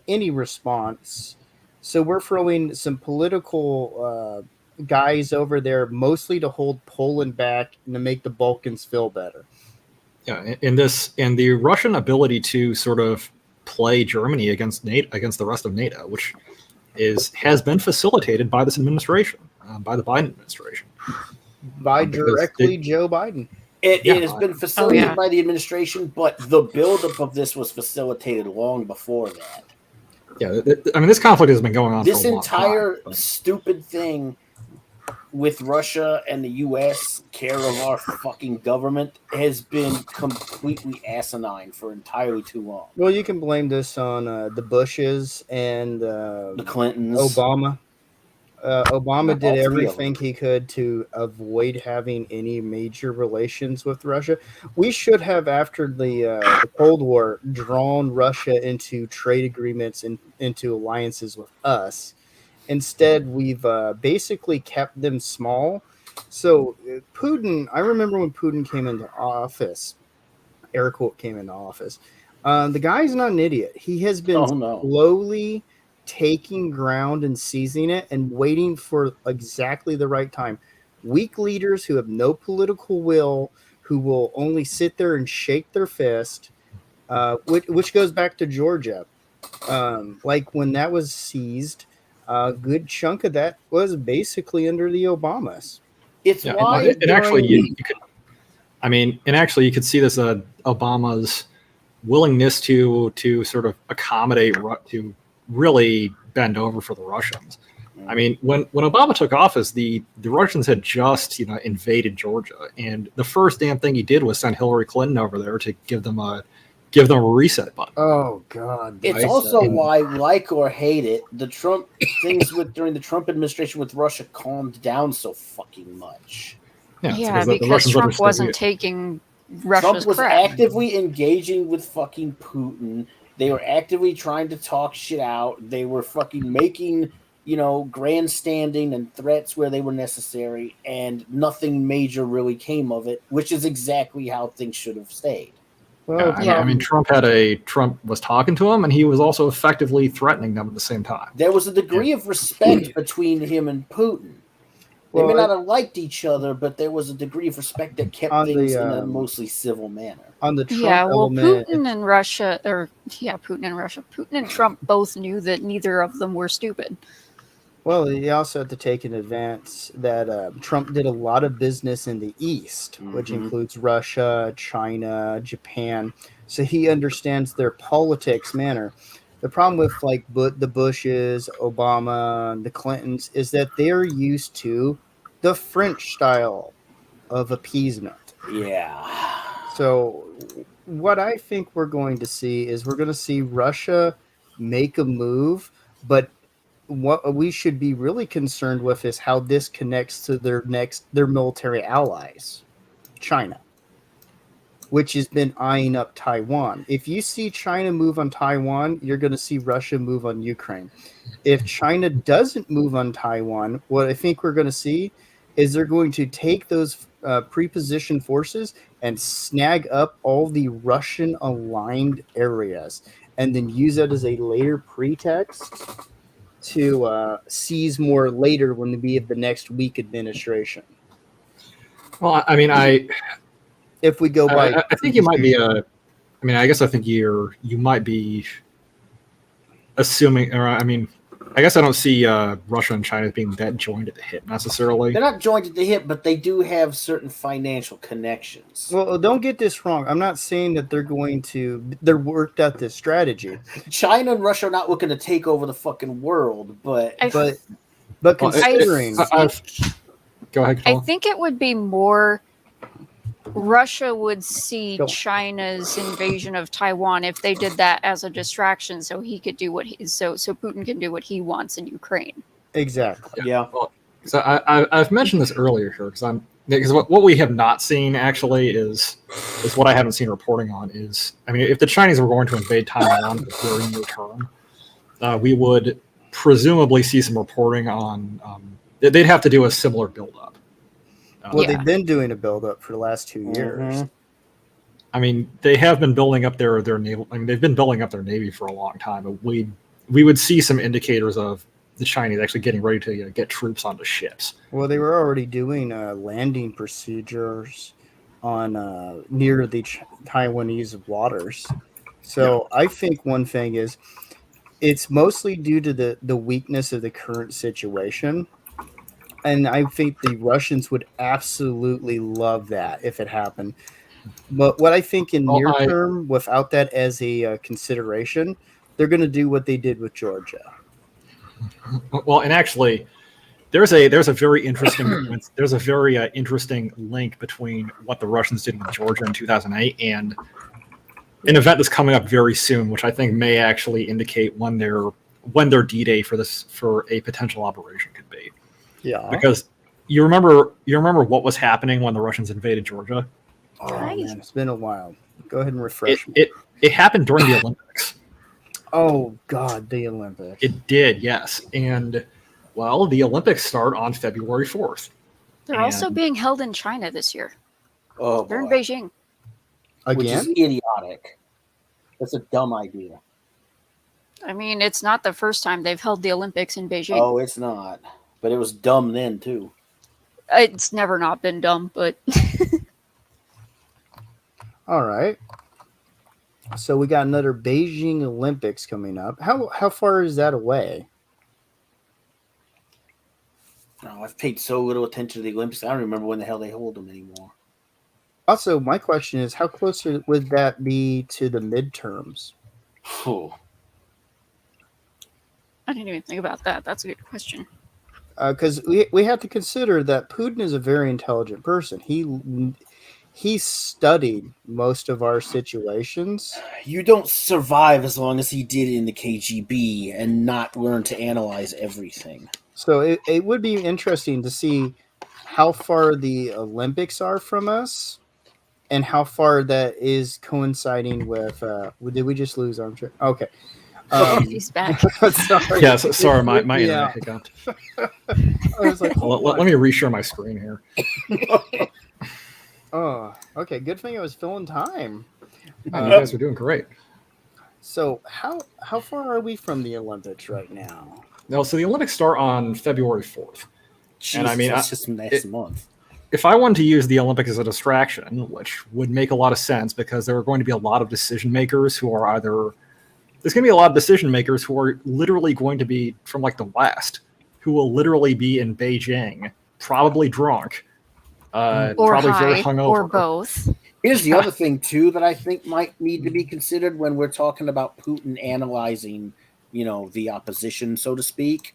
Speaker 3: any response. So we're throwing some political guys over there, mostly to hold Poland back and to make the Balkans feel better.
Speaker 1: Yeah, and the Russian ability to sort of play Germany against NATO, against the rest of NATO, which has been facilitated by this administration, by the Biden administration.
Speaker 3: By directly Joe Biden.
Speaker 2: It has been facilitated
Speaker 4: Oh, yeah.
Speaker 2: by the administration, but the buildup of this was facilitated long before that.
Speaker 1: Yeah, I mean, this conflict has been going on
Speaker 2: This
Speaker 1: for a long
Speaker 2: entire
Speaker 1: time.
Speaker 2: stupid thing with Russia and the U.S. care of our fucking government has been completely asinine for entirely too long.
Speaker 3: Well, you can blame this on the Bushes and
Speaker 2: The Clintons.
Speaker 3: Obama. Obama
Speaker 2: All
Speaker 3: did
Speaker 2: three of
Speaker 3: everything he could to avoid having any major relations with Russia. We should have, after the Cold War, drawn Russia into trade agreements and into alliances with us. Instead, we've basically kept them small. So Putin, I remember when Putin came into office, air quote came into office. The guy's not an idiot. He has been slowly taking ground and seizing it and waiting for exactly the right time. Weak leaders who have no political will, who will only sit there and shake their fist, which goes back to Georgia. Like when that was seized, a good chunk of that was basically under the Obamas.
Speaker 2: It's why.
Speaker 1: And actually, you could. I mean, and actually, you could see this Obama's willingness to sort of accommodate, to really bend over for the Russians. I mean, when Obama took office, the Russians had just invaded Georgia, and the first damn thing he did was send Hillary Clinton over there to give them a reset button.
Speaker 3: Oh God!
Speaker 2: It's also why, like or hate it, the Trump things during the Trump administration with Russia calmed down so fucking much.
Speaker 4: Yeah, because Trump wasn't taking Russia's
Speaker 2: Trump was
Speaker 4: crap.
Speaker 2: actively engaging with fucking Putin. They were actively trying to talk shit out. They were fucking making, grandstanding and threats where they were necessary, and nothing major really came of it, which is exactly how things should have stayed.
Speaker 3: Well,
Speaker 1: I mean, Trump was talking to him, and he was also effectively threatening them at the same time.
Speaker 2: There was a degree of respect between him and Putin. They may not have liked each other, but there was a degree of respect that kept things in a mostly civil manner.
Speaker 3: On the Trump element,
Speaker 4: Putin and Russia, Putin and Trump both knew that neither of them were stupid.
Speaker 3: Well, you also have to take in advance that Trump did a lot of business in the East, which includes Russia, China, Japan. So he understands their politics manner. The problem with the Bushes, Obama, the Clintons is that they're used to the French style of appeasement.
Speaker 2: Yeah.
Speaker 3: So what I think we're going to see is we're going to see Russia make a move, but what we should be really concerned with is how this connects to their military allies, China, which has been eyeing up Taiwan. If you see China move on Taiwan, you're going to see Russia move on Ukraine. If China doesn't move on Taiwan, what I think we're going to see is they're going to take those pre-positioned forces and snag up all the Russian-aligned areas and then use that as a later pretext to seize more later when we have the next weak administration.
Speaker 1: Well, I mean,
Speaker 3: if we go by,
Speaker 1: I think you might be I guess I think you might be assuming, or I mean, I guess I don't see Russia and China being that joined at the hip necessarily.
Speaker 2: They're not joined at the hip, but they do have certain financial connections.
Speaker 3: Well, don't get this wrong. I'm not saying that they're worked out this strategy.
Speaker 2: China and Russia are not looking to take over the fucking world, but
Speaker 3: But considering,
Speaker 1: Go ahead,
Speaker 4: I
Speaker 1: Colin.
Speaker 4: think it would be more Russia would see China's invasion of Taiwan if they did that as a distraction, so he could do so Putin can do what he wants in Ukraine.
Speaker 3: exactly.
Speaker 2: yeah.
Speaker 1: Well, so I've mentioned this earlier here because what we have not seen actually is what I haven't seen reporting on is, I mean, if the Chinese were going to invade Taiwan during the term, we would presumably see some reporting on they'd have to do a similar buildup.
Speaker 3: Well,
Speaker 4: Yeah.
Speaker 3: they've been doing a build-up for the last 2 years.
Speaker 1: I mean, they have been building up their naval. I mean, they've been building up their navy for a long time. But we would see some indicators of the Chinese actually getting ready to get troops onto ships.
Speaker 3: Well, they were already doing landing procedures on near the Taiwanese waters. So I think one thing is it's mostly due to the weakness of the current situation. And I think the Russians would absolutely love that if it happened. But what I think in near term, without that as a consideration, they're going to do what they did with Georgia.
Speaker 1: Well, and actually, there's a very interesting interesting link between what the Russians did with Georgia in 2008 and an event that's coming up very soon, which I think may actually indicate when their D-Day for a potential operation could be.
Speaker 3: Yeah,
Speaker 1: because you remember what was happening when the Russians invaded Georgia.
Speaker 3: Oh man, it's been a while. Go ahead and refresh me.
Speaker 1: It happened during the Olympics.
Speaker 3: Oh God, the Olympics.
Speaker 1: It did, yes. And well, the Olympics start on February 4th.
Speaker 4: They're also being held in China this year.
Speaker 2: Oh,
Speaker 4: They're in
Speaker 2: boy.
Speaker 4: Beijing.
Speaker 2: Which is
Speaker 3: Again?
Speaker 2: idiotic. That's a dumb idea.
Speaker 4: I mean, it's not the first time they've held the Olympics in Beijing.
Speaker 2: Oh, it's not. But it was dumb then, too.
Speaker 4: It's never not been dumb, but
Speaker 3: All right. So we got another Beijing Olympics coming up. How far is that away?
Speaker 2: No, I've paid so little attention to the Olympics. I don't remember when the hell they hold them anymore.
Speaker 3: Also, my question is, how close would that be to the midterms?
Speaker 2: Phew.
Speaker 4: I didn't even think about that. That's a good question.
Speaker 3: Because we have to consider that Putin is a very intelligent person. He studied most of our situations.
Speaker 2: You don't survive as long as he did in the KGB and not learn to analyze everything.
Speaker 3: So it would be interesting to see how far the Olympics are from us and how far that is coinciding with did we just lose Armchair? Okay.
Speaker 4: He's back.
Speaker 3: Sorry.
Speaker 1: Yeah, sorry, my internet hiccuped.
Speaker 3: I was like,
Speaker 1: Let me reshare my screen here.
Speaker 3: oh, okay. Good thing I was filling time.
Speaker 1: You guys are doing great.
Speaker 3: So how far are we from the Olympics right now?
Speaker 1: No, so the Olympics start on February 4th.
Speaker 2: Jesus,
Speaker 1: And I mean,
Speaker 2: that's just next month.
Speaker 1: If I wanted to use the Olympics as a distraction, which would make a lot of sense because there are going to be a lot of decision makers who are there's going to be a lot of decision makers who are literally going to be from like the West, who will literally be in Beijing, probably drunk,
Speaker 4: Or
Speaker 1: probably
Speaker 4: high,
Speaker 1: very hungover.
Speaker 4: or both.
Speaker 2: Here's the other thing, too, that I think might need to be considered when we're talking about Putin analyzing, the opposition, so to speak.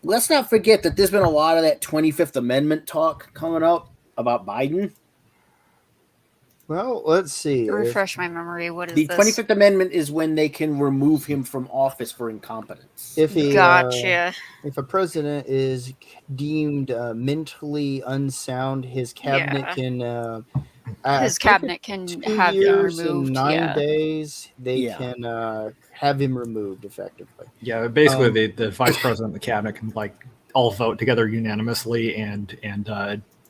Speaker 2: Let's not forget that there's been a lot of that 25th Amendment talk coming up about Biden.
Speaker 3: Well, let's see.
Speaker 4: Refresh my memory. What is
Speaker 2: The
Speaker 4: this?
Speaker 2: 25th Amendment is when they can remove him from office for incompetence.
Speaker 3: If he,
Speaker 4: Gotcha.
Speaker 3: if a president is deemed mentally unsound, his cabinet can.
Speaker 4: His cabinet can
Speaker 3: 2
Speaker 4: have him
Speaker 3: years
Speaker 4: removed.
Speaker 3: and 9
Speaker 4: Yeah.
Speaker 3: days. They can have him removed effectively.
Speaker 1: Yeah, basically the vice president and the cabinet can all vote together unanimously and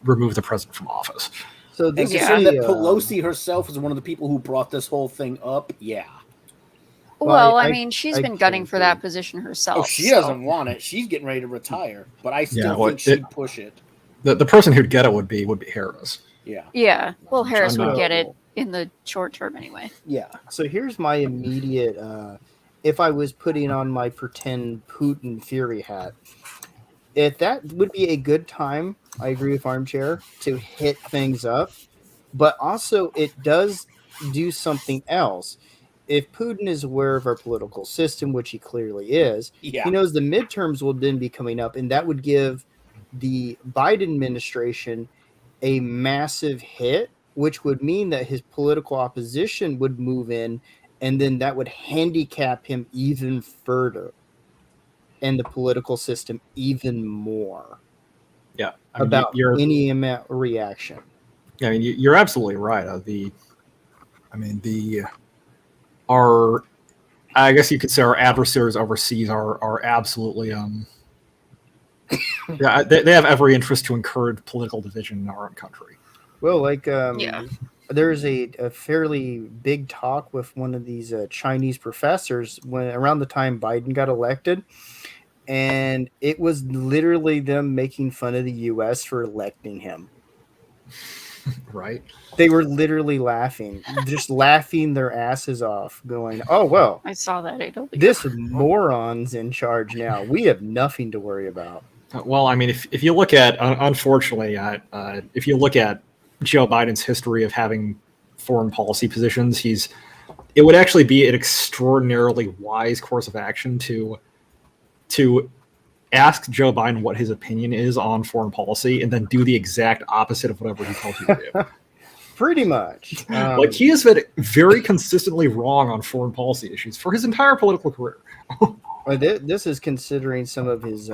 Speaker 1: remove the president from office.
Speaker 3: So
Speaker 2: And
Speaker 3: this is
Speaker 2: consider that Pelosi herself is one of the people who brought this whole thing up. Yeah.
Speaker 4: Well,
Speaker 3: I
Speaker 4: I mean, she's
Speaker 3: I
Speaker 4: been gunning
Speaker 3: can't
Speaker 4: for that
Speaker 3: do-
Speaker 4: position herself.
Speaker 2: Oh, she doesn't want it. She's getting ready to retire, but I still think she'd push it.
Speaker 1: The person who'd get it would be Harris.
Speaker 2: Yeah.
Speaker 4: Yeah. Well, Harris
Speaker 1: I'm
Speaker 4: would
Speaker 1: not-
Speaker 4: get it in the short term anyway.
Speaker 2: Yeah.
Speaker 3: So here's my immediate if I was putting on my pretend Putin Fury hat, if that would be a good time, I agree with Armchair, to hit things up. But also, it does do something else. If Putin is aware of our political system, which he clearly is, he
Speaker 2: Yeah.
Speaker 3: knows the midterms will then be coming up, and that would give the Biden administration a massive hit, which would mean that his political opposition would move in, and then that would handicap him even further and the political system even more
Speaker 1: Yeah, I mean,
Speaker 3: about
Speaker 1: you're
Speaker 3: any amount of reaction.
Speaker 1: I mean, you're absolutely right. The our I guess you could say our adversaries overseas are absolutely yeah, they have every interest to encourage political division in our own country.
Speaker 3: Well, like
Speaker 4: Yeah.
Speaker 3: there's a fairly big talk with one of these Chinese professors when around the time Biden got elected, and it was literally them making fun of the U.S. for electing him.
Speaker 1: Right?
Speaker 3: They were literally laughing, just laughing their asses off, going, "Oh well,
Speaker 4: I saw that.
Speaker 3: this moron's in charge now. We have nothing to worry about."
Speaker 1: Well, I mean, if you look at unfortunately, if you look at Joe Biden's history of having foreign policy positions, it would actually be an extraordinarily wise course of action to ask Joe Biden what his opinion is on foreign policy and then do the exact opposite of whatever he tells you to do.
Speaker 3: Pretty much.
Speaker 1: Like, he has been very consistently wrong on foreign policy issues for his entire political career.
Speaker 3: This is considering some of his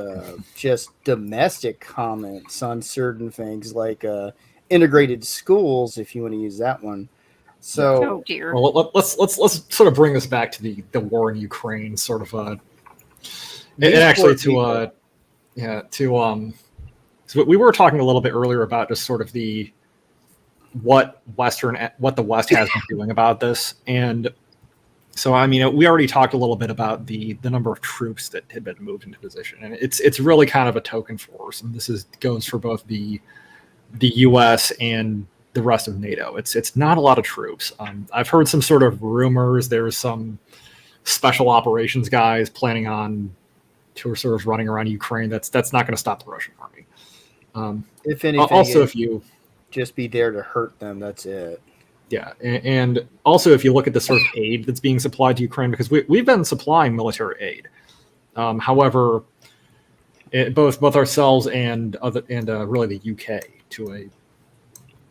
Speaker 3: just domestic comments on certain things like integrated schools, if you want to use that one. So,
Speaker 4: Oh dear.
Speaker 1: Well, let's sort of bring this back to the war in Ukraine, sort of and actually to so we were talking a little bit earlier about just sort of what the West has been doing about this. And so, I mean, we already talked a little bit about the number of troops that had been moved into position, and it's really kind of a token force, and this goes for both the U.S. and the rest of NATO. It's not a lot of troops. I've heard some sort of rumors. There's some special operations guys planning on tour sort of running around Ukraine. That's not going to stop the Russian army.
Speaker 3: if anything,
Speaker 1: Also, if you
Speaker 3: just be there to hurt them, that's it.
Speaker 1: Yeah, and also if you look at the sort of aid that's being supplied to Ukraine, because we've been supplying military aid. However, both ourselves and really the UK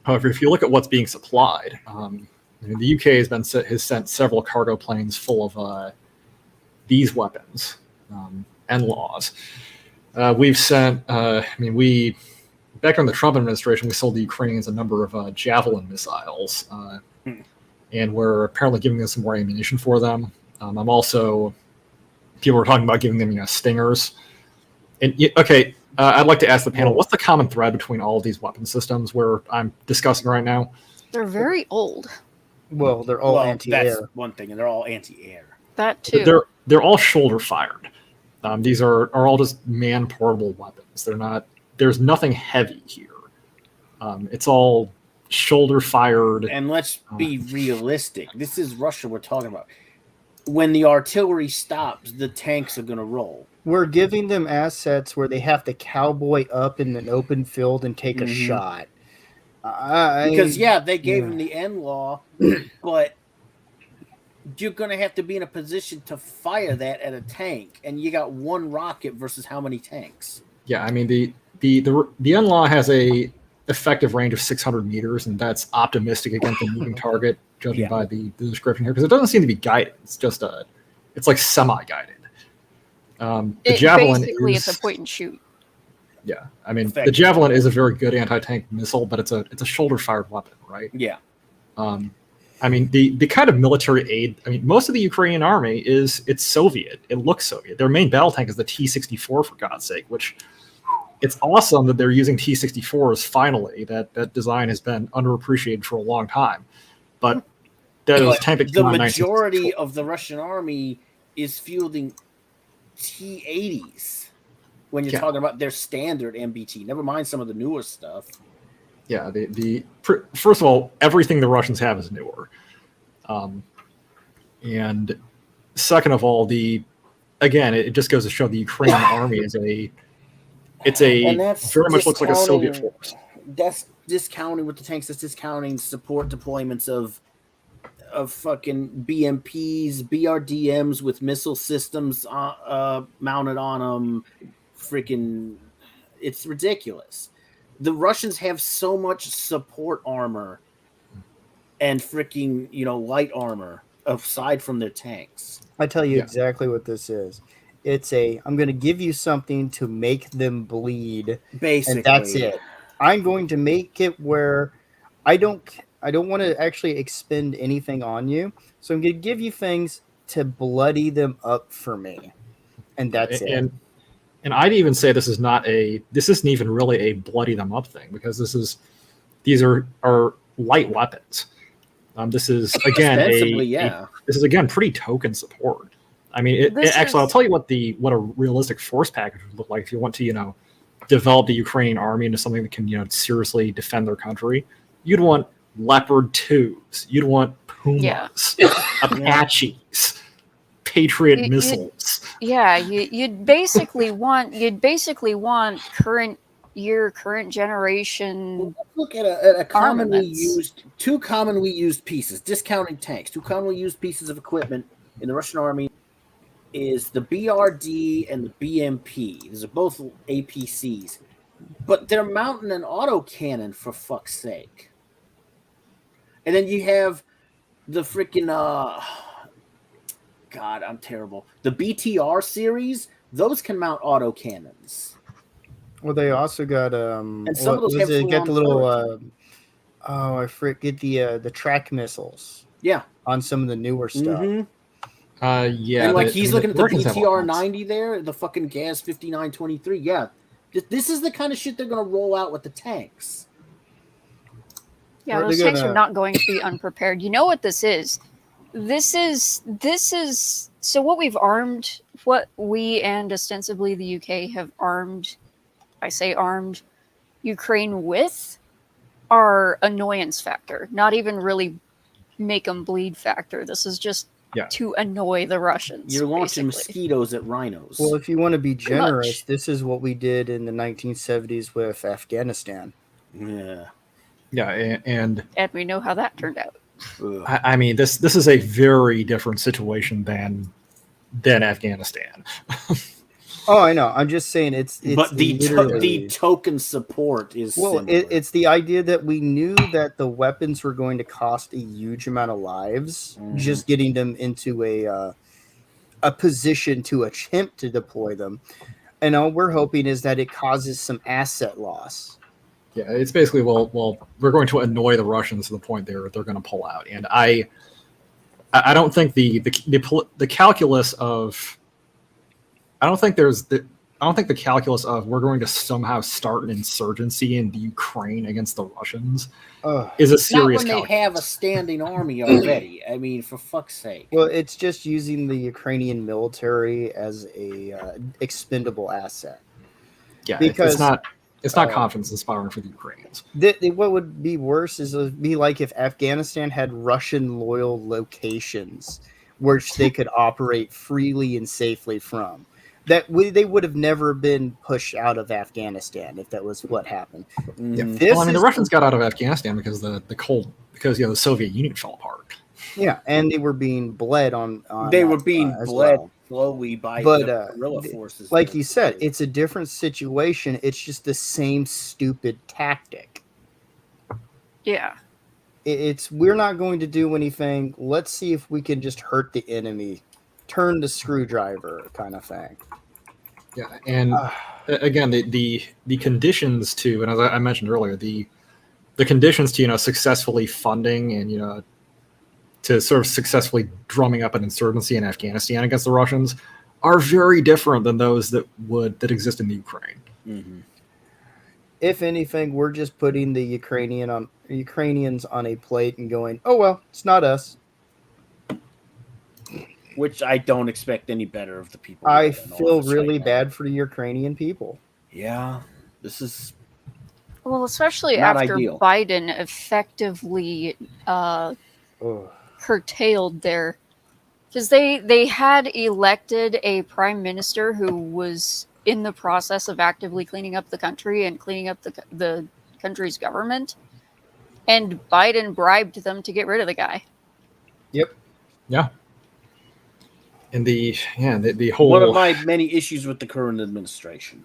Speaker 1: However, if you look at what's being supplied, the UK has sent several cargo planes full of these weapons and laws. We've sent. Back in the Trump administration, we sold the Ukrainians a number of Javelin missiles, and we're apparently giving them some more ammunition for them. I'm also, people were talking about giving them, Stingers. And I'd like to ask the panel, what's the common thread between all of these weapon systems where I'm discussing right now?
Speaker 4: They're very old.
Speaker 3: Well, they're all anti-air.
Speaker 2: That's one thing, and they're all anti-air.
Speaker 4: That too.
Speaker 1: They're all shoulder fired. These are all just man portable weapons. There's nothing heavy here. It's all shoulder fired.
Speaker 2: And let's be realistic. This is Russia we're talking about. When the artillery stops, the tanks are going to roll.
Speaker 3: We're giving them assets where they have to cowboy up in an open field and take a shot.
Speaker 2: Because, they gave them the end law, but you're going to have to be in a position to fire that at a tank, and you got one rocket versus how many tanks?
Speaker 1: Yeah, I mean, the end law has a effective range of 600 meters, and that's optimistic against a moving target, judging by the description here, because it doesn't seem to be guided. It's just it's like semi-guided. The Javelin
Speaker 4: it's a point and shoot.
Speaker 1: Yeah, I mean, the Javelin is a very good anti-tank missile, but it's a shoulder-fired weapon, right?
Speaker 2: Yeah.
Speaker 1: I mean, the kind of military aid. I mean, most of the Ukrainian army it's Soviet. It looks Soviet. Their main battle tank is the T-64, for God's sake. Which it's awesome that they're using T-64s finally. That design has been underappreciated for a long time, but
Speaker 2: the majority of the Russian army is fielding T-80s when you're talking about their standard MBT. Never mind some of the newer stuff.
Speaker 1: Yeah, first of all, everything the Russians have is newer, and second of all, again, it just goes to show the Ukrainian army is
Speaker 2: And that's
Speaker 1: very much looks like a Soviet
Speaker 2: discounting-
Speaker 1: force.
Speaker 2: That's discounting with the tanks. That's discounting support deployments of fucking BMPs, BRDMs with missile systems mounted on them. Freaking, it's ridiculous. The Russians have so much support armor and freaking, light armor aside from their tanks.
Speaker 3: I tell you
Speaker 1: Yeah.
Speaker 3: exactly what this is. I'm going to give you something to make them bleed,
Speaker 2: Basically,
Speaker 3: and that's it. I'm going to make it where I don't want to actually expend anything on you, so I'm going to give you things to bloody them up for me, and that's it.
Speaker 1: And I'd even say this isn't even really a bloody them up thing, because these are light weapons. This is again this is again pretty token support. I mean, I'll tell you what a realistic force package would look like if you want to develop the Ukrainian army into something that can seriously defend their country. You'd want Leopard 2s, you'd want Pumas, Apaches, Patriot missiles.
Speaker 4: You'd basically want current generation.
Speaker 2: Look at a commonly
Speaker 4: armaments.
Speaker 2: two commonly used pieces, discounting tanks. Two commonly used pieces of equipment in the Russian army is the BRD and the BMP. These are both APCs, but they're mounting an autocannon for fuck's sake. And then you have the freaking God, I'm terrible. The BTR series, those can mount autocannons.
Speaker 3: Well, they also got
Speaker 2: And some of those have
Speaker 3: got the little
Speaker 2: full-on
Speaker 3: I forget the track missiles.
Speaker 2: Yeah,
Speaker 3: on some of the newer stuff.
Speaker 2: Mhm.
Speaker 1: Yeah,
Speaker 2: And he's looking at the
Speaker 1: Russians have all kinds.
Speaker 2: BTR-90 there, the fucking Gas 5923. Yeah, this is the kind of shit they're gonna roll out with the tanks.
Speaker 4: Yeah, those tanks are not going to be unprepared. You know what this is? This is so what we and ostensibly the UK have armed, I say armed, Ukraine with are annoyance factor, not even really make them bleed factor. This is just to annoy the Russians.
Speaker 2: You're launching
Speaker 4: basically.
Speaker 2: mosquitoes at rhinos.
Speaker 3: Well, if you want to be generous, this is what we did in the 1970s with Afghanistan.
Speaker 2: Yeah.
Speaker 1: Yeah, and
Speaker 4: we know how that turned out.
Speaker 1: I mean, this is a very different situation than Afghanistan.
Speaker 3: Oh, I know. I'm just saying it's
Speaker 2: but the token support is
Speaker 3: it's the idea that we knew that the weapons were going to cost a huge amount of lives. Just getting them into a position to attempt to deploy them, and all we're hoping is that it causes some asset loss.
Speaker 1: Yeah, it's basically well, we're going to annoy the Russians to the point they're going to pull out, and I don't think the calculus of I don't think the calculus of we're going to somehow start an insurgency in the Ukraine against the Russians is a serious.
Speaker 2: Not when they have a standing army already. I mean, for fuck's sake.
Speaker 3: Well, it's just using the Ukrainian military as a expendable asset.
Speaker 1: Yeah,
Speaker 3: because
Speaker 1: it's not confidence inspiring for the Ukrainians.
Speaker 3: What would be worse is it would be like if Afghanistan had Russian loyal locations which they could operate freely and safely from. They would have never been pushed out of Afghanistan if that was what happened.
Speaker 1: Yeah. The Russians got out of Afghanistan because the Soviet Union fell apart.
Speaker 3: Yeah, and they were being bled on.
Speaker 2: They were being bled slowly by the guerrilla forces.
Speaker 3: Like you said, it's a different situation. It's just the same stupid tactic.
Speaker 4: Yeah.
Speaker 3: We're not going to do anything. Let's see if we can just hurt the enemy. Turn the screwdriver kind of thing.
Speaker 1: Yeah, and again, the conditions to, and as I mentioned earlier, the conditions to successfully funding and to sort of successfully drumming up an insurgency in Afghanistan against the Russians are very different than those that exist in the Ukraine.
Speaker 2: Mm-hmm.
Speaker 3: If anything, we're just putting the Ukrainians on a plate and going, "Oh well, it's not us."
Speaker 2: Which I don't expect any better of the people.
Speaker 3: I feel really bad for the Ukrainian people.
Speaker 2: Yeah, this is
Speaker 4: especially
Speaker 2: not
Speaker 4: after
Speaker 2: ideal.
Speaker 4: Biden effectively curtailed their Because they had elected a prime minister who was in the process of actively cleaning up the country and cleaning up the country's government, and Biden bribed them to get rid of the guy.
Speaker 3: Yep.
Speaker 1: Yeah. And the whole
Speaker 2: One of my many issues with the current administration.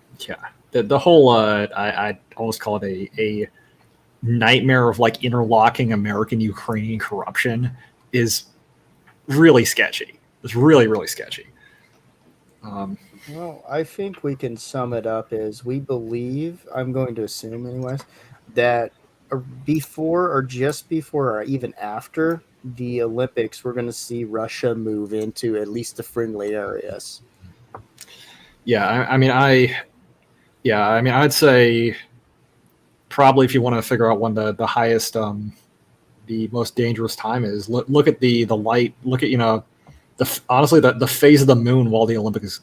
Speaker 1: the whole I almost call it a nightmare of like interlocking American Ukrainian corruption is really sketchy. It's really, really sketchy.
Speaker 3: Well, I think we can sum it up as we believe, I'm going to assume anyways, that before or just before or even after the Olympics, we're going to see Russia move into at least the friendly areas.
Speaker 1: I'd say probably if you want to figure out when the highest, the most dangerous time is, look at the light, look at, honestly, the phase of the moon while the Olympics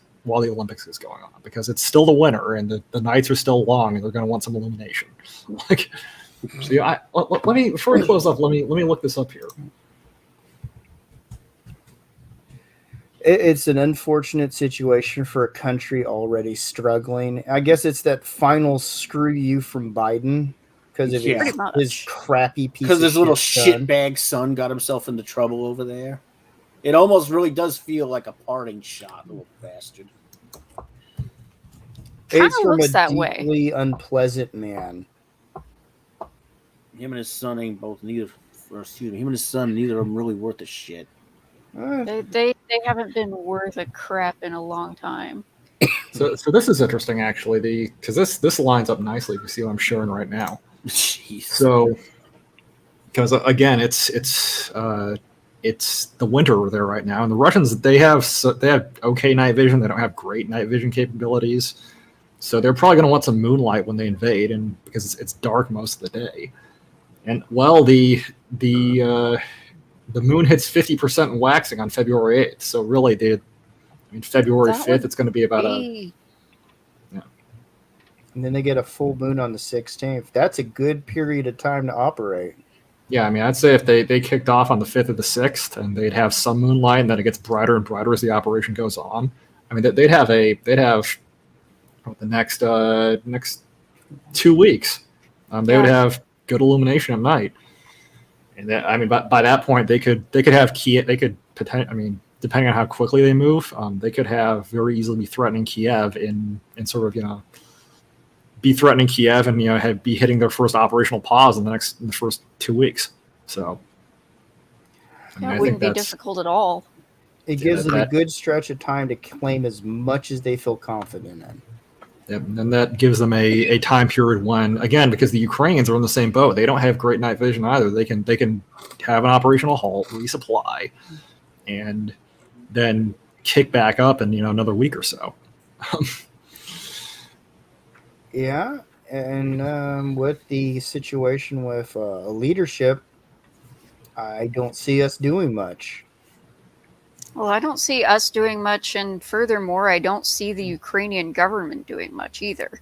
Speaker 1: is going on, because it's still the winter and the nights are still long and they're going to want some illumination. Like, so let me, before we close up, let me look this up here.
Speaker 3: It's an unfortunate situation for a country already struggling. I guess it's that final screw you from Biden because of his crappy piece.
Speaker 2: Because his little shitbag son got himself into trouble over there. It almost really does feel like a parting shot, little bastard.
Speaker 3: It's from
Speaker 4: looks
Speaker 3: a
Speaker 4: that
Speaker 3: deeply unpleasant man.
Speaker 2: Him and his son ain't both neither. Or excuse me, him and his son, neither of them really worth a shit.
Speaker 4: They haven't been worth a crap in a long time.
Speaker 1: So this is interesting, actually, because this lines up nicely. You see what I'm showing right now.
Speaker 2: Jeez.
Speaker 1: So, because again, it's the winter there right now, and the Russians they have okay night vision. They don't have great night vision capabilities, so they're probably going to want some moonlight when they invade, and because it's dark most of the day. And well, the moon hits 50% in waxing on February 8th. So really, February 5th, it's going to be about
Speaker 3: And then they get a full moon on the 16th. That's a good period of time to operate.
Speaker 1: Yeah, I'd say if they kicked off on the 5th or the 6th, and they'd have some moonlight, and then it gets brighter and brighter as the operation goes on. They'd have the next 2 weeks. They would have good illumination at night. And that, by that point, they could have Kiev. They could depending on how quickly they move, they could have very easily be threatening Kiev in sort of be threatening Kiev and be hitting their first operational pause in the first 2 weeks. So
Speaker 4: it wouldn't be difficult at all.
Speaker 3: It gives them a good stretch of time to claim as much as they feel confident in.
Speaker 1: Yep, and that gives them a time period when, again, because the Ukrainians are in the same boat, they don't have great night vision either. They can have an operational halt, resupply, and then kick back up in another week or so.
Speaker 3: Yeah, and with the situation with leadership, I don't see us doing much.
Speaker 4: Well, I don't see us doing much, and furthermore, I don't see the Ukrainian government doing much either.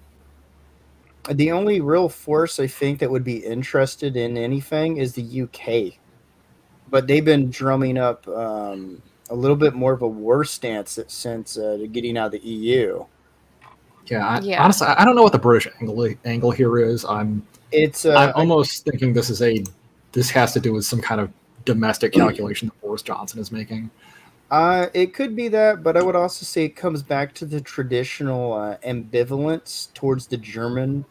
Speaker 3: The only real force I think that would be interested in anything is the UK. But they've been drumming up a little bit more of a war stance since getting out of the EU.
Speaker 1: Yeah, honestly, I don't know what the British angle here is. I'm almost thinking this has to do with some kind of domestic calculation that Boris Johnson is making.
Speaker 3: It could be that, but I would also say it comes back to the traditional ambivalence towards the German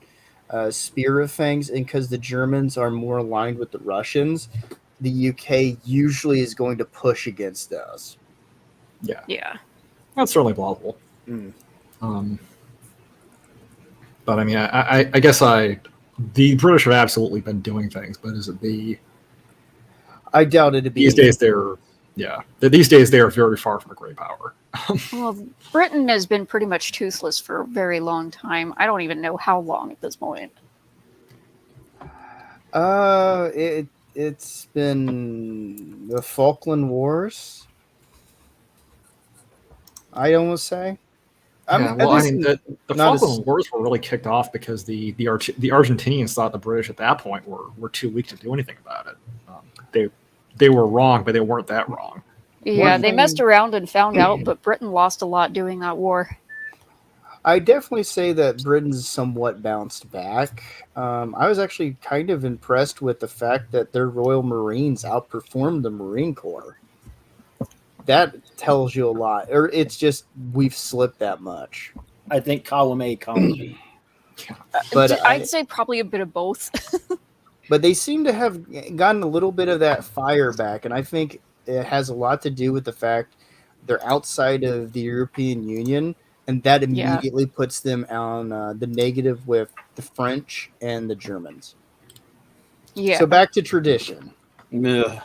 Speaker 3: sphere of things, and because the Germans are more aligned with the Russians, the UK usually is going to push against those.
Speaker 4: Yeah,
Speaker 1: that's certainly plausible. But I guess the British have absolutely been doing things, but is it
Speaker 3: I doubt it.
Speaker 1: These days they're very far from a great power.
Speaker 4: Well, Britain has been pretty much toothless for a very long time. I don't even know how long at this point.
Speaker 3: It's been the Falkland Wars, I'd almost say.
Speaker 1: The Falkland Wars were really kicked off because the Argentinians thought the British at that point were too weak to do anything about it. They were wrong, but they weren't that wrong.
Speaker 4: Yeah,
Speaker 3: One
Speaker 4: they
Speaker 3: thing-
Speaker 4: messed around and found out, but Britain lost a lot doing that war.
Speaker 3: I definitely say that Britain's somewhat bounced back. I was actually kind of impressed with the fact that their Royal Marines outperformed the Marine Corps. That tells you a lot. Or it's just we've slipped that much.
Speaker 2: I think column A, column B.
Speaker 3: But
Speaker 4: I'd say probably a bit of both.
Speaker 3: But they seem to have gotten a little bit of that fire back, and I think it has a lot to do with the fact they're outside of the European Union, and that
Speaker 4: Yeah.
Speaker 3: immediately puts them on the negative with the French and the Germans.
Speaker 4: Yeah.
Speaker 3: So back to tradition.
Speaker 2: Ugh.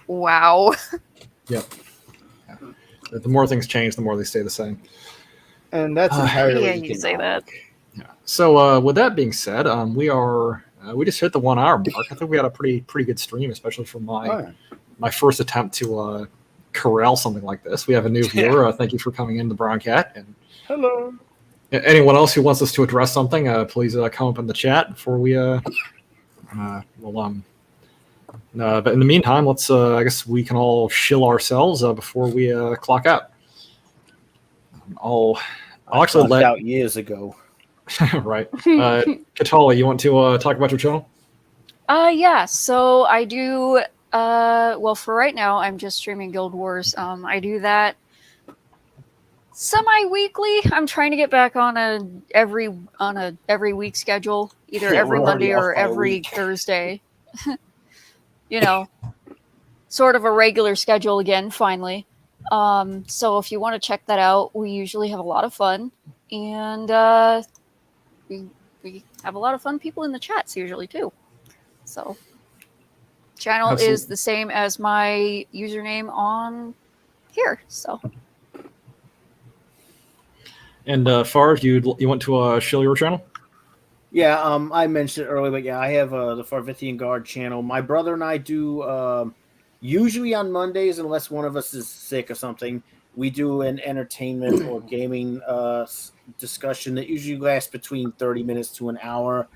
Speaker 4: Wow.
Speaker 1: Yep. Yeah. The more things change, the more they stay the same.
Speaker 3: And that's entirely
Speaker 4: Yeah, you say that.
Speaker 1: Yeah. So with that being said, we just hit the 1 hour mark. I think we had a pretty good stream, especially for my first attempt to corral something like this. We have a new viewer. Thank you for coming in, the Brown Cat. And
Speaker 3: Hello.
Speaker 1: anyone else who wants us to address something, please come up in the chat before we but in the meantime, let's I guess we can all shill ourselves before we clock out. I'll actually
Speaker 2: Clocked
Speaker 1: let
Speaker 2: out years ago.
Speaker 1: right. Katala, you want to talk about your channel?
Speaker 4: Yeah, so I do well, for right now I'm just streaming Guild Wars. I do that semi-weekly. I'm trying to get back on a every week schedule, either
Speaker 2: Yeah,
Speaker 4: every
Speaker 2: we're already
Speaker 4: Monday
Speaker 2: off
Speaker 4: or
Speaker 2: by a
Speaker 4: every
Speaker 2: week.
Speaker 4: Thursday. You know, sort of a regular schedule again, finally. So if you want to check that out, we usually have a lot of fun, and we have a lot of fun people in the chats usually too. So channel
Speaker 1: Absolutely.
Speaker 4: is the same as my username on here. So
Speaker 1: And Far, you want to shill your channel?
Speaker 2: Yeah, I mentioned it earlier, but yeah, I have the Farvithian Guard channel. My brother and I do usually on Mondays, unless one of us is sick or something, we do an entertainment or gaming discussion that usually lasts between 30 minutes to an hour.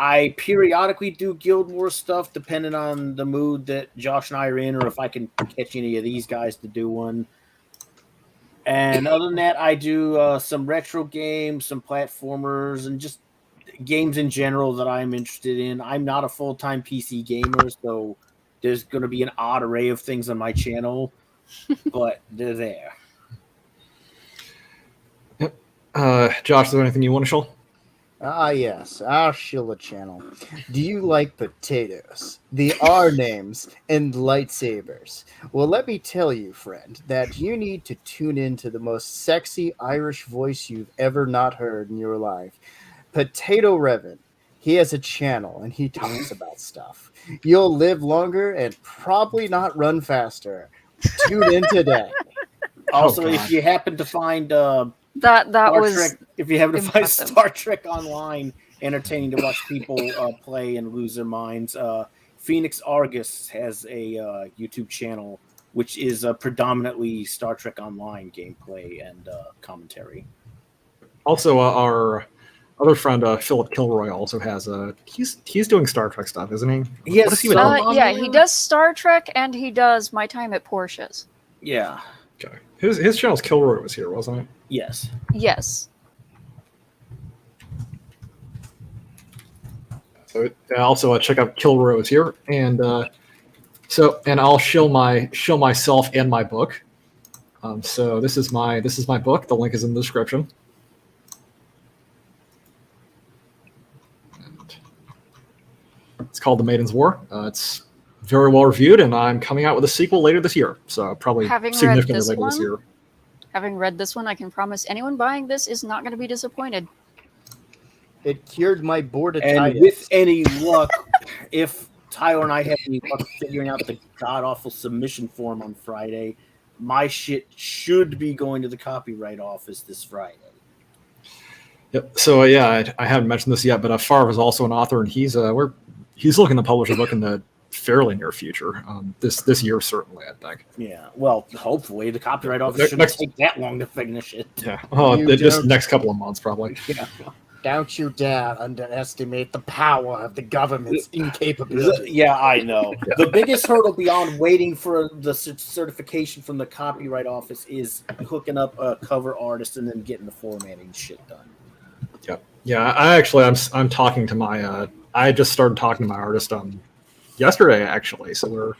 Speaker 2: I periodically do Guild Wars stuff depending on the mood that Josh and I are in, or if I can catch any of these guys to do one. And other than that, I do some retro games, some platformers, and just games in general that I'm interested in. I'm not a full-time PC gamer, so there's going to be an odd array of things on my channel, but they're there.
Speaker 1: Josh, is there anything you want to shill?
Speaker 3: Ah, yes, our Shilla channel. Do you like potatoes, the R names, and lightsabers? Well, let me tell you, friend, that you need to tune in to the most sexy Irish voice you've ever not heard in your life. Potato Revan. He has a channel, and he talks about stuff. You'll live longer and probably not run faster. Tune in today.
Speaker 2: Also,
Speaker 1: God.
Speaker 2: if you happen to find
Speaker 4: that
Speaker 2: Star
Speaker 4: was
Speaker 2: Trek, if you happen to find
Speaker 4: impressive.
Speaker 2: Star Trek Online entertaining to watch people play and lose their minds, Phoenix Argus has a YouTube channel which is predominantly Star Trek Online gameplay and commentary.
Speaker 1: Also, our other friend Philip Kilroy also has he's doing Star Trek stuff, isn't he?
Speaker 2: He has
Speaker 1: What does he even
Speaker 2: some-
Speaker 1: do?
Speaker 4: yeah, he does Star Trek and he does My Time at Porsche's.
Speaker 2: Yeah.
Speaker 1: Okay. His channel's Kilroy was here, wasn't it?
Speaker 2: Yes.
Speaker 4: Yes.
Speaker 1: So also check out Kilroy was here, and and I'll show myself and my book. So this is my book. The link is in the description. And it's called The Maiden's War. It's very well reviewed, and I'm coming out with a sequel later this year. So probably
Speaker 4: Having read
Speaker 1: significantly
Speaker 4: this
Speaker 1: later this
Speaker 4: one?
Speaker 1: year.
Speaker 4: Having read this one, I can promise anyone buying this is not going to be disappointed.
Speaker 3: It cured my bordertitis.
Speaker 2: And with any luck, if Tyler and I have any luck figuring out the god-awful submission form on Friday, my shit should be going to the copyright office this Friday.
Speaker 1: Yep. So yeah, I haven't mentioned this yet, but Favre is also an author, and he's looking to publish a book in the fairly near future. This year certainly, I think.
Speaker 2: Yeah, well, hopefully the copyright office shouldn't
Speaker 1: Next-
Speaker 2: take that long to finish it.
Speaker 1: Yeah. Oh,
Speaker 3: You
Speaker 1: just
Speaker 3: don't-
Speaker 1: next couple of months probably.
Speaker 2: Yeah.
Speaker 3: Don't you dare underestimate the power of the government's incapability.
Speaker 2: Yeah, I know.
Speaker 1: Yeah.
Speaker 2: The biggest hurdle beyond waiting for the certification from the copyright office is hooking up a cover artist and then getting the formatting shit done.
Speaker 1: Yeah. I'm talking to my. I just started talking to my artist yesterday actually. So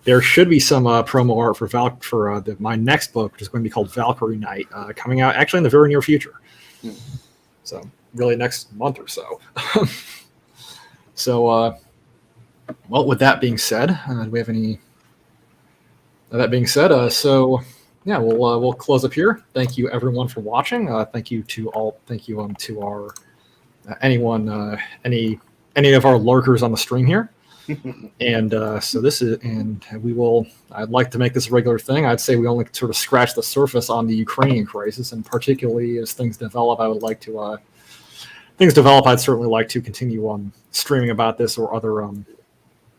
Speaker 1: there should be some promo art for my next book, which is going to be called Valkyrie Knight, coming out actually in the very near future. So really next month or so. So, well, with that being said, do we have any? That being said, so yeah, we'll close up here. Thank you everyone for watching. Thank you to all. Thank you to our anyone, any of our lurkers on the stream here. And so this is, and we will. I'd like to make this a regular thing. I'd say we only sort of scratch the surface on the Ukrainian crisis, and particularly as things develop, I would like to. Things develop, I'd certainly like to continue streaming about this or other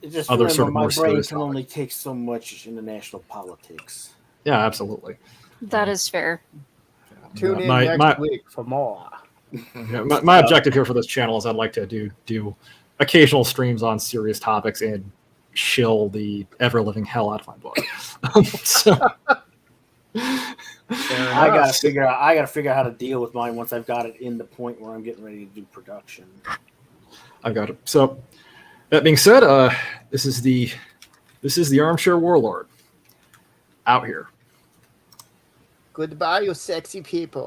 Speaker 2: Just
Speaker 1: other
Speaker 2: remember,
Speaker 1: sort of
Speaker 2: my
Speaker 1: more
Speaker 2: brain
Speaker 1: serious
Speaker 2: can only take so much in the national politics.
Speaker 1: Yeah, absolutely.
Speaker 4: That is fair.
Speaker 3: Tune in
Speaker 1: my
Speaker 3: next week for more.
Speaker 1: my objective here for this channel is I'd like to do occasional streams on serious topics and shill the ever living hell out of my book. So
Speaker 2: I gotta figure out how to deal with mine once I've got it in the point where I'm getting ready to do production.
Speaker 1: I've got it. So that being said, this is the Armchair Warlord out here.
Speaker 3: Goodbye, you sexy people.